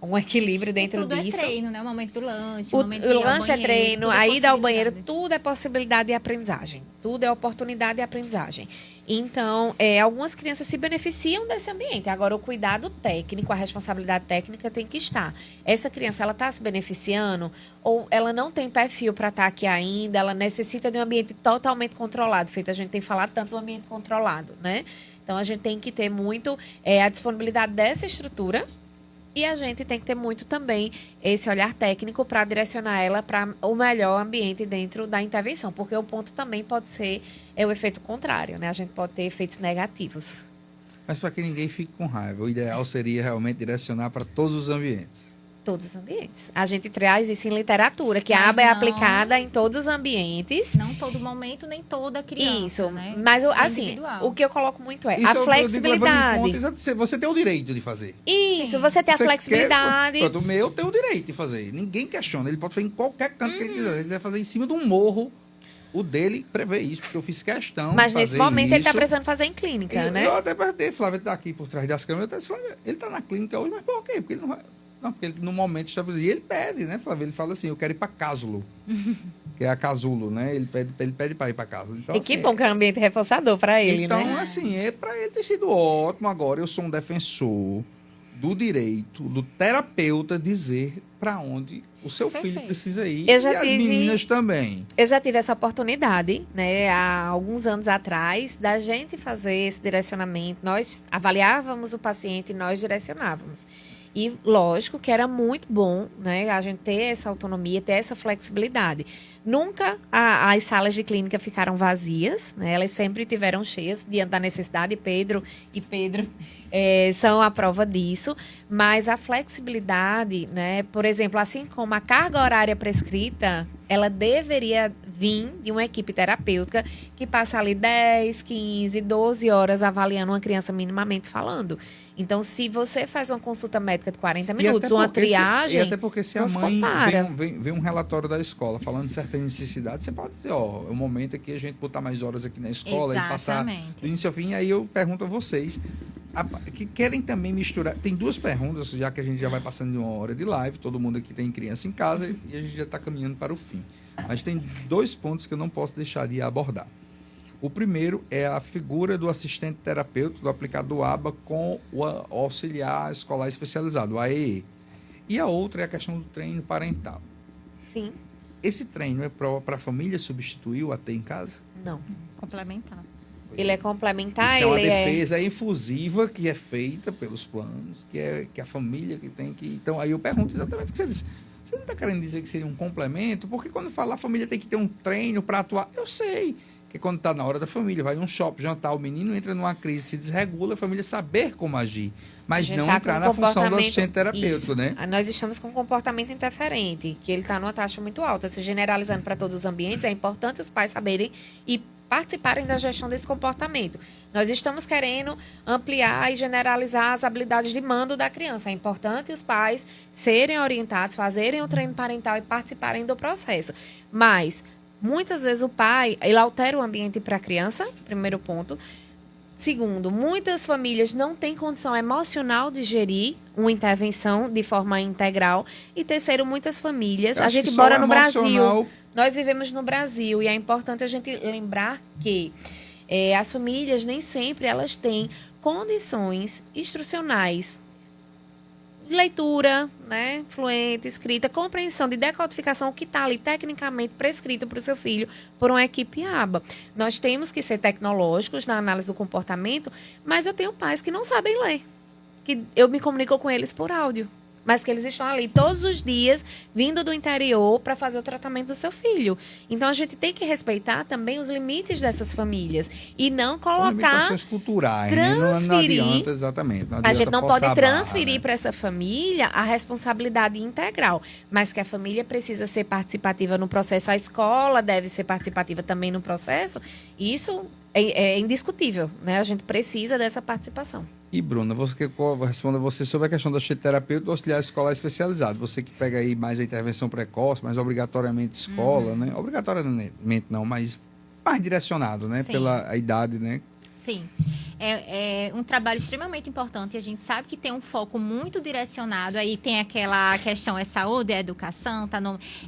um equilíbrio dentro tudo disso. É treino, né? O momento do lanche, O momento de ir ao lanche é banheiro, treino, tudo a ida ao banheiro, possibilidade. tudo é possibilidade de aprendizagem. Tudo é oportunidade de aprendizagem. Então, algumas crianças se beneficiam desse ambiente. Agora, o cuidado técnico, a responsabilidade técnica tem que estar. Essa criança, ela está se beneficiando ou ela não tem perfil para estar aqui ainda, ela necessita de um ambiente totalmente controlado. Feito, a gente tem falado tanto do ambiente controlado, né? Então, a gente tem que ter muito a disponibilidade dessa estrutura. E a gente tem que ter muito também esse olhar técnico para direcionar ela para o melhor ambiente dentro da intervenção, porque o ponto também pode ser o efeito contrário, né? A gente pode ter efeitos negativos. Mas para que ninguém fique com raiva, o ideal seria realmente direcionar para todos os ambientes. Todos os ambientes. A gente traz isso em literatura, que a Mas aba é não- aplicada em todos os ambientes. Não todo momento, nem toda criança, Isso, né? mas É assim, individual. o que eu coloco muito é Isso a é o que eu digo, levando em flexibilidade. conta, você tem o direito de fazer. Isso, Sim. você tem a Você flexibilidade. Quer, o meu tem o direito de fazer. Ninguém questiona. Ele pode fazer em qualquer canto que ele quiser. Ele quiser fazer em cima de um morro. O dele prevê isso, porque eu fiz questão Mas de nesse fazer momento ele está isso. precisando fazer em clínica, né? Eu até perguntei, Flávio, ele está aqui por trás das câmeras. Eu disse, Flávio, ele está na clínica hoje, mas por quê? Porque ele não vai... Não, porque ele, no momento estabelecido, ele pede, né, Flávio? Ele fala assim, eu quero ir para Casulo. Que é a Casulo, né? Ele pede para ir para Casulo. Então, E que assim, bom que é um ambiente reforçador para ele, então, né? assim, para ele ter sido ótimo. Agora, eu sou um defensor do direito do terapeuta dizer para onde o seu filho Perfeito. precisa ir. Eu já e as tive- meninas também. Eu já tive essa oportunidade, né, há alguns anos atrás, da gente fazer esse direcionamento. Nós avaliávamos o paciente e nós direcionávamos. E, lógico, que era muito bom, né, a gente ter essa autonomia, ter essa flexibilidade. Nunca as salas de clínica ficaram vazias, né, elas sempre tiveram cheias diante da necessidade. Pedro são a prova disso. Mas a flexibilidade, né, por exemplo, assim como a carga horária prescrita, ela deveria vir de uma equipe terapêutica que passa ali 10, 15, 12 horas avaliando uma criança minimamente falando. Então, se você faz uma consulta médica de 40 minutos, uma triagem, E até porque se a não se mãe compara. vem um relatório da escola falando de certas necessidades, você pode dizer, ó, é o momento aqui a gente botar mais horas aqui na escola e passar Exatamente. do início ao fim. Aí eu pergunto a vocês, que querem também misturar. Tem 2 perguntas, já que a gente já vai passando de 1 hora de live, todo mundo aqui tem criança em casa e a gente já está caminhando para o fim. Mas tem 2 pontos que eu não posso deixar de abordar. O primeiro é a figura do assistente terapeuta, do aplicador ABA com o auxiliar escolar especializado, o AEE. E a outra é a questão do treino parental. Sim, Esse treino é para a família substituir o AT em casa? não. Complementar. Pois Ele é complementar, Isso é uma ele defesa infusiva que é feita pelos planos, que a família que tem que... Então, aí eu pergunto exatamente o que você disse. Você não está querendo dizer que seria um complemento? Porque quando fala a família tem que ter um treino para atuar, eu sei que quando está na hora da família, vai num shopping jantar, o menino entra numa crise, se desregula, a família saber como agir, mas A gente não tá entrar com na função do comportamento- assistente terapêutico, Isso. né? Nós estamos com um comportamento interferente, que ele está numa taxa muito alta. Se generalizando para todos os ambientes, é importante os pais saberem e participarem da gestão desse comportamento. Nós estamos querendo ampliar e generalizar as habilidades de mando da criança. É importante os pais serem orientados, fazerem o treino parental e participarem do processo. Mas, muitas vezes o pai, ele altera o ambiente para a criança, primeiro ponto. Segundo, muitas famílias não têm condição emocional de gerir uma intervenção de forma integral. E terceiro, muitas famílias, Eu a acho gente que só mora o no Brasil, emocional- nós vivemos no Brasil e é importante a gente lembrar que as famílias nem sempre elas têm condições instrucionais de leitura, né, fluente, escrita, compreensão de decodificação que está ali tecnicamente prescrito para o seu filho por uma equipe ABA. Nós temos que ser tecnológicos na análise do comportamento, mas eu tenho pais que não sabem ler, que eu me comunico com eles por áudio, mas que eles estão ali todos os dias, vindo do interior para fazer o tratamento do seu filho. Então, a gente tem que respeitar também os limites dessas famílias e não São colocar... limitações culturais, né? Não transferir- adianta, exatamente. Não A adianta gente não forçar pode a barra, transferir né? para essa família a responsabilidade integral, mas que a família precisa ser participativa no processo, a escola deve ser participativa também no processo, isso é indiscutível, né? A gente precisa dessa participação. E, Bruna, responda você sobre a questão da terapeuta do auxiliar escolar especializado. Você que pega aí mais a intervenção precoce, mais obrigatoriamente escola, né? Obrigatoriamente não, mas mais direcionado, né? Sim. Pela a idade, né? Sim. É um trabalho extremamente importante. A gente sabe que tem um foco muito direcionado. Aí tem aquela questão, é saúde, é educação,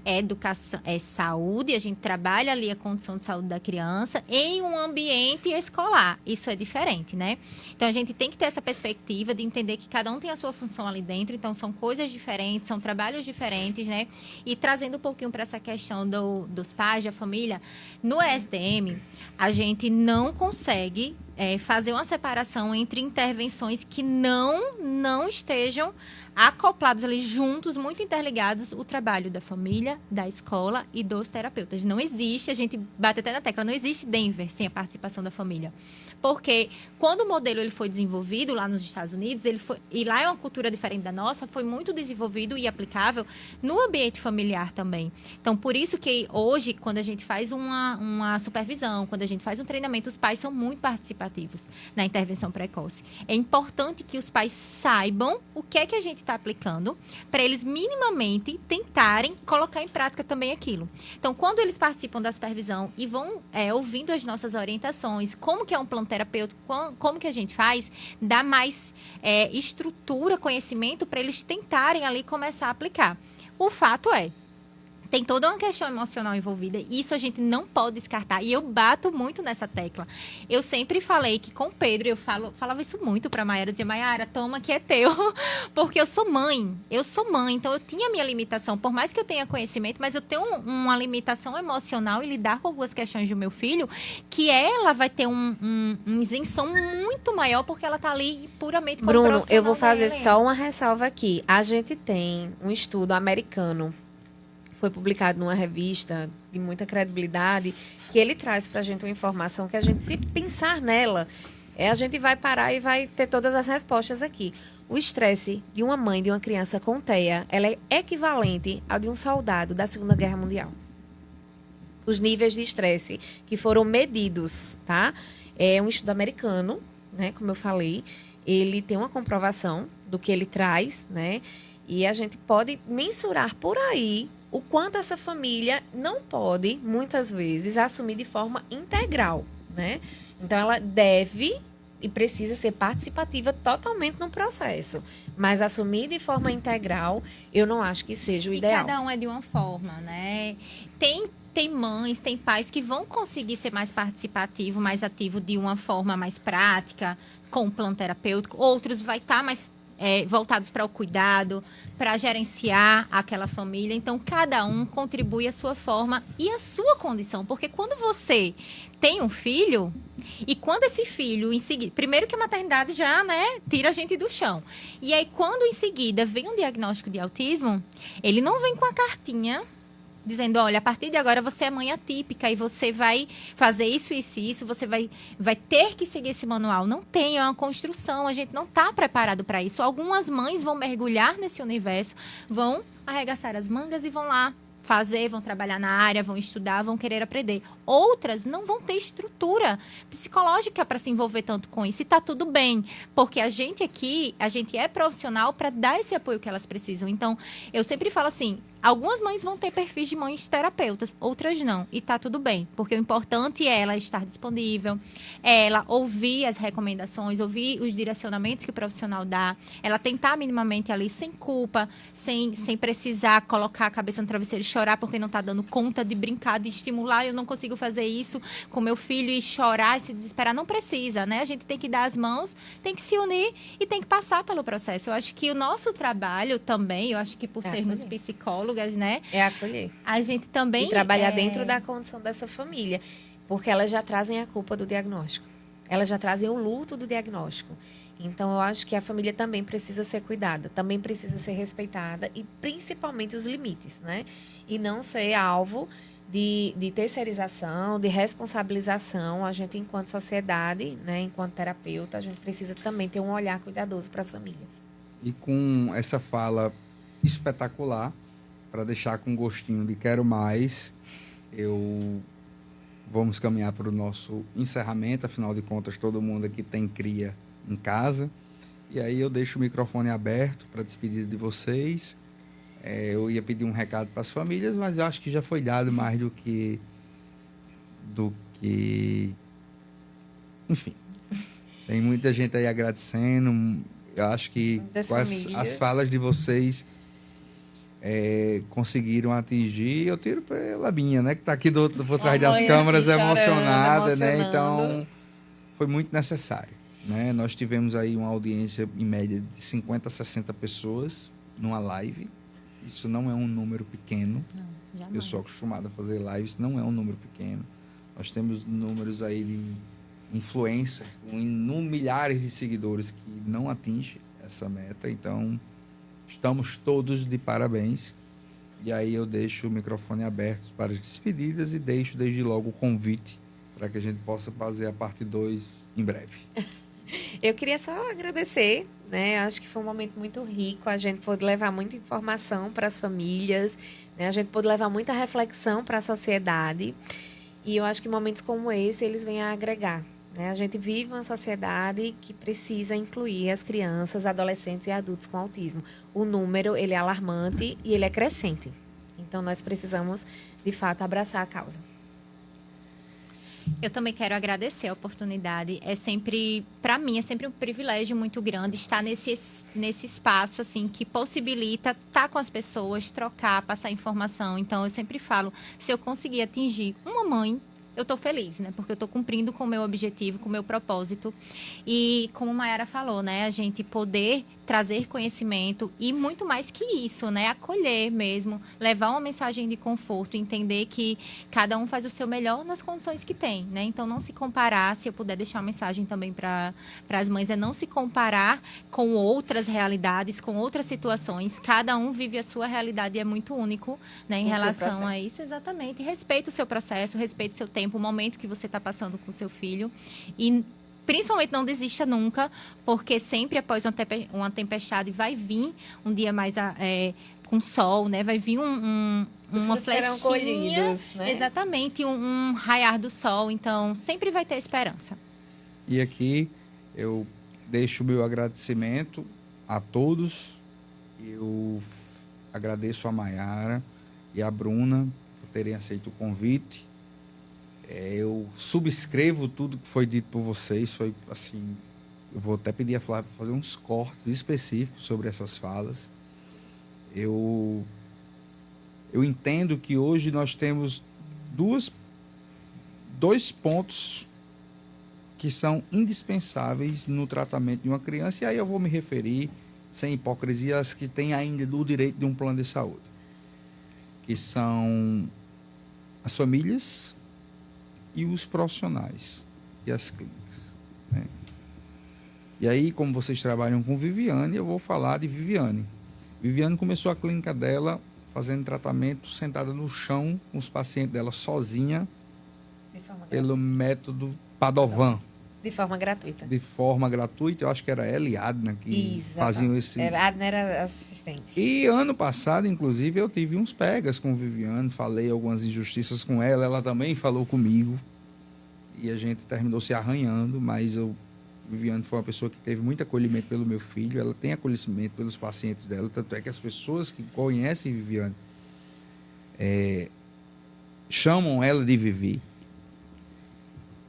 é educação, é saúde. A gente trabalha ali a condição de saúde da criança em um ambiente escolar. Isso é diferente, né? Então, a gente tem que ter essa perspectiva de entender que cada um tem a sua função ali dentro. Então, são coisas diferentes, são trabalhos diferentes, né? E trazendo um pouquinho para essa questão dos pais, da família, no SDM, a gente não consegue fazer uma separação entre intervenções que não estejam acoplados ali juntos, muito interligados, o trabalho da família, da escola e dos terapeutas. Não existe, a gente bate até na tecla, não existe Denver sem a participação da família. Porque quando o modelo ele foi desenvolvido lá nos Estados Unidos, e lá é uma cultura diferente da nossa, foi muito desenvolvido e aplicável no ambiente familiar também. Então, por isso que hoje, quando a gente faz uma supervisão, quando a gente faz um treinamento, os pais são muito participativos na intervenção precoce. É importante que os pais saibam o que é que a gente está aplicando, para eles minimamente tentarem colocar em prática também aquilo. Então, quando eles participam da supervisão e vão ouvindo as nossas orientações, como que é um plano terapêutico, como que a gente faz, dá mais estrutura, conhecimento para eles tentarem ali começar a aplicar. O fato tem toda uma questão emocional envolvida. E isso a gente não pode descartar. E eu bato muito nessa tecla. Eu sempre falei que com o Pedro, falava isso muito pra Maiara. Eu dizia, Maiara, toma que é teu. Porque eu sou mãe. Então eu tinha minha limitação. Por mais que eu tenha conhecimento, mas eu tenho uma limitação emocional em lidar com algumas questões do meu filho, que ela vai ter uma isenção muito maior, porque ela tá ali puramente como Bruno, profissional eu vou fazer dela. só uma ressalva aqui. A gente tem um estudo americano, foi publicado numa revista de muita credibilidade, que ele traz para a gente uma informação que a gente, se pensar nela, a gente vai parar e vai ter todas as respostas aqui. O estresse de uma mãe de uma criança com TEA, ela é equivalente ao de um soldado da Segunda Guerra Mundial. Os níveis de estresse que foram medidos, tá? É um estudo americano, né? Como eu falei, ele tem uma comprovação do que ele traz, né? E a gente pode mensurar por aí o quanto essa família não pode, muitas vezes, assumir de forma integral, né? Então, ela deve e precisa ser participativa totalmente no processo. Mas assumir de forma integral, eu não acho que seja o ideal. E cada um é de uma forma, né? Tem mães, tem pais que vão conseguir ser mais participativo, mais ativo de uma forma mais prática, com o plano terapêutico. Outros vai estar mais voltados para o cuidado, para gerenciar aquela família. Então, cada um contribui a sua forma e a sua condição. Porque quando você tem um filho, e quando esse filho, em seguida... Primeiro que a maternidade já, né, tira a gente do chão. E aí, quando em seguida vem um diagnóstico de autismo, ele não vem com a cartinha dizendo, olha, a partir de agora você é mãe atípica e você vai fazer isso, isso e isso, você vai ter que seguir esse manual. Não tem, é uma construção, a gente não está preparado para isso. Algumas mães vão mergulhar nesse universo, vão arregaçar as mangas e vão lá vão trabalhar na área, vão estudar, vão querer aprender. Outras não vão ter estrutura psicológica para se envolver tanto com isso. E está tudo bem, porque a gente aqui, a gente é profissional para dar esse apoio que elas precisam. Então, eu sempre falo assim, algumas mães vão ter perfis de mães terapeutas, outras não. E tá tudo bem, porque o importante é ela estar disponível, ela ouvir as recomendações, ouvir os direcionamentos que o profissional dá, ela tentar minimamente ali sem culpa, sem precisar colocar a cabeça no travesseiro e chorar porque não tá dando conta de brincar, de estimular, eu não consigo fazer isso com meu filho e chorar e se desesperar. Não precisa, né? A gente tem que dar as mãos, tem que se unir e tem que passar pelo processo. Eu acho que o nosso trabalho também, eu acho que por sermos psicólogas, né? É acolher. A gente também... E trabalhar dentro da condição dessa família. Porque elas já trazem a culpa do diagnóstico. Elas já trazem o luto do diagnóstico. Então, eu acho que a família também precisa ser cuidada. Também precisa ser respeitada. E, principalmente, os limites, né? E não ser alvo de terceirização, de responsabilização. A gente, enquanto sociedade, né? Enquanto terapeuta, a gente precisa também ter um olhar cuidadoso para as famílias. E com essa fala espetacular, para deixar com gostinho de quero mais, vamos caminhar para o nosso encerramento. Afinal de contas, todo mundo aqui tem cria em casa. E aí eu deixo o microfone aberto para despedida de vocês. Eu ia pedir um recado para as famílias, mas eu acho que já foi dado mais do que... Enfim, tem muita gente aí agradecendo. Eu acho que Muitas com as famílias. falas de vocês conseguiram atingir. Eu tiro pela minha, né? Que está aqui por trás das mãe câmeras aqui chorando, emocionada, né? emocionando. Então, foi muito necessário, né? Nós tivemos aí uma audiência em média de 50 a 60 pessoas numa live. Isso não é um número pequeno. Não, jamais. Eu sou acostumado a fazer lives, não é um número pequeno. Nós temos números aí de influencer com milhares de seguidores que não atingem essa meta. Então, estamos todos de parabéns. E aí eu deixo o microfone aberto para as despedidas e deixo desde logo o convite para que a gente possa fazer a parte 2 em breve. Eu queria só agradecer, né? Acho que foi um momento muito rico. A gente pôde levar muita informação para as famílias, né? A gente pôde levar muita reflexão para a sociedade. E eu acho que momentos como esse, eles vêm a agregar, né? A gente vive uma sociedade que precisa incluir as crianças, adolescentes e adultos com autismo. O número, ele é alarmante e ele é crescente. Então, nós precisamos, de fato, abraçar a causa. Eu também quero agradecer a oportunidade. Para mim, é sempre um privilégio muito grande estar nesse espaço, assim, que possibilita estar com as pessoas, trocar, passar informação. Então, eu sempre falo, se eu conseguir atingir uma mãe, eu estou feliz, né? Porque eu estou cumprindo com o meu objetivo, com o meu propósito. E, como a Mayara falou, né? A gente poder trazer conhecimento e muito mais que isso, né? Acolher mesmo, levar uma mensagem de conforto, entender que cada um faz o seu melhor nas condições que tem, né? Então, não se comparar, se eu puder deixar uma mensagem também para as mães, é não se comparar com outras realidades, com outras situações. Cada um vive a sua realidade e é muito único, né? Em O seu relação a processo. isso, exatamente. Respeite o seu processo, respeite o seu tempo, o momento que você está passando com o seu filho e principalmente não desista nunca, porque sempre após uma tempestade vai vir um dia mais com sol, né? Vai vir uma frutos serão flechinha, colhidos, né? exatamente, um raiar do sol. Então, sempre vai ter esperança. E aqui eu deixo o meu agradecimento a todos. Eu agradeço a Mayara e a Bruna por terem aceito o convite. Eu subscrevo tudo que foi dito por vocês. Foi assim, eu vou até pedir a Flávia para fazer uns cortes específicos sobre essas falas. Eu entendo que hoje nós temos dois pontos que são indispensáveis no tratamento de uma criança, e aí eu vou me referir, sem hipocrisia, às que têm ainda o direito de um plano de saúde, que são as famílias e os profissionais e as clínicas, né? E aí, como vocês trabalham com Viviane, eu vou falar de Viviane. Viviane começou a clínica dela fazendo tratamento sentada no chão com os pacientes dela sozinha, pelo método Padovan, De forma gratuita. de forma gratuita. Eu acho que era ela e Adna que faziam esse... A Adna era assistente. E ano passado, inclusive, eu tive uns pegas com Viviane, falei algumas injustiças com ela, ela também falou comigo, e a gente terminou se arranhando, mas Viviane foi uma pessoa que teve muito acolhimento pelo meu filho, ela tem acolhimento pelos pacientes dela, tanto é que as pessoas que conhecem Viviane chamam ela de Vivi.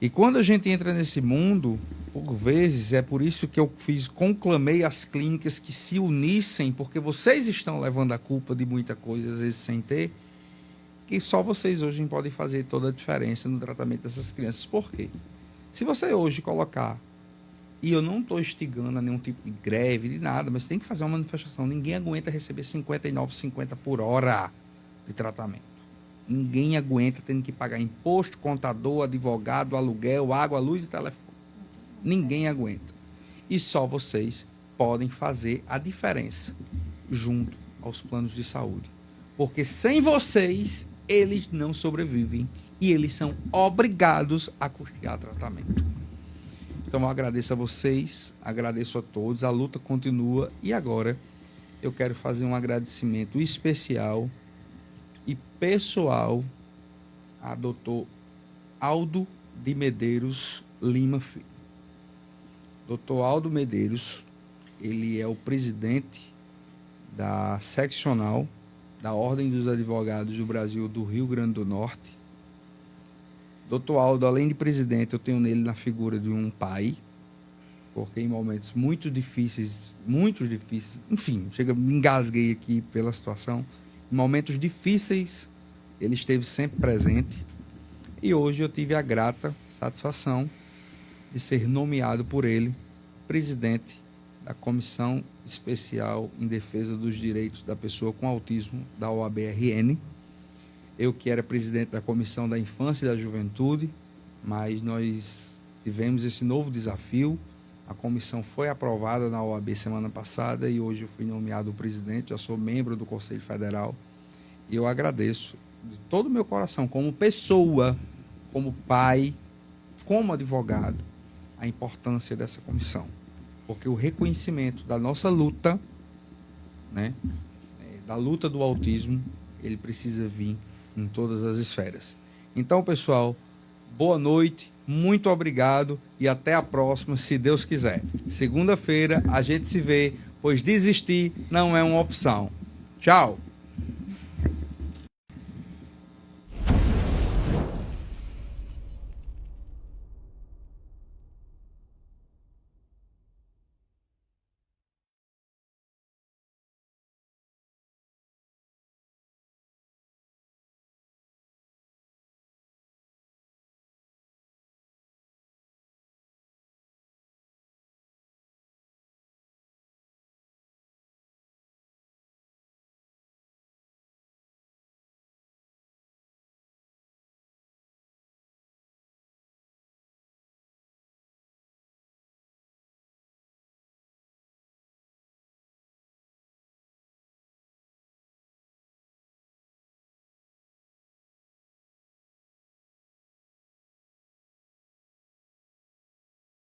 E quando a gente entra nesse mundo, por vezes, é por isso que eu conclamei as clínicas que se unissem, porque vocês estão levando a culpa de muita coisa, às vezes sem ter, que só vocês hoje podem fazer toda a diferença no tratamento dessas crianças. Por quê? Se você hoje colocar, e eu não estou instigando a nenhum tipo de greve, de nada, mas tem que fazer uma manifestação. Ninguém aguenta receber 59,50 por hora de tratamento. Ninguém aguenta tendo que pagar imposto, contador, advogado, aluguel, água, luz e telefone. Ninguém aguenta. E só vocês podem fazer a diferença junto aos planos de saúde. Porque sem vocês, eles não sobrevivem e eles são obrigados a custear tratamento. Então, eu agradeço a vocês, agradeço a todos, a luta continua. E agora, eu quero fazer um agradecimento especial e pessoal a Dr. Aldo de Medeiros Lima Filho. Dr. Aldo Medeiros ele é o presidente da seccional da Ordem dos Advogados do Brasil do Rio Grande do Norte. Dr. Aldo, além de presidente, eu tenho nele na figura de um pai, porque em momentos muito difíceis, enfim, me engasguei aqui pela situação. Em momentos difíceis, ele esteve sempre presente. E hoje eu tive a grata satisfação de ser nomeado por ele presidente da Comissão Especial em Defesa dos Direitos da Pessoa com Autismo da OAB-RN. Eu que era presidente da Comissão da Infância e da Juventude, mas nós tivemos esse novo desafio. A comissão foi aprovada na OAB semana passada e hoje eu fui nomeado presidente, já sou membro do Conselho Federal. E eu agradeço de todo o meu coração, como pessoa, como pai, como advogado, a importância dessa comissão. Porque o reconhecimento da nossa luta, né, da luta do autismo, ele precisa vir em todas as esferas. Então, pessoal, boa noite, muito obrigado e até a próxima, se Deus quiser. Segunda-feira a gente se vê, pois desistir não é uma opção. Tchau!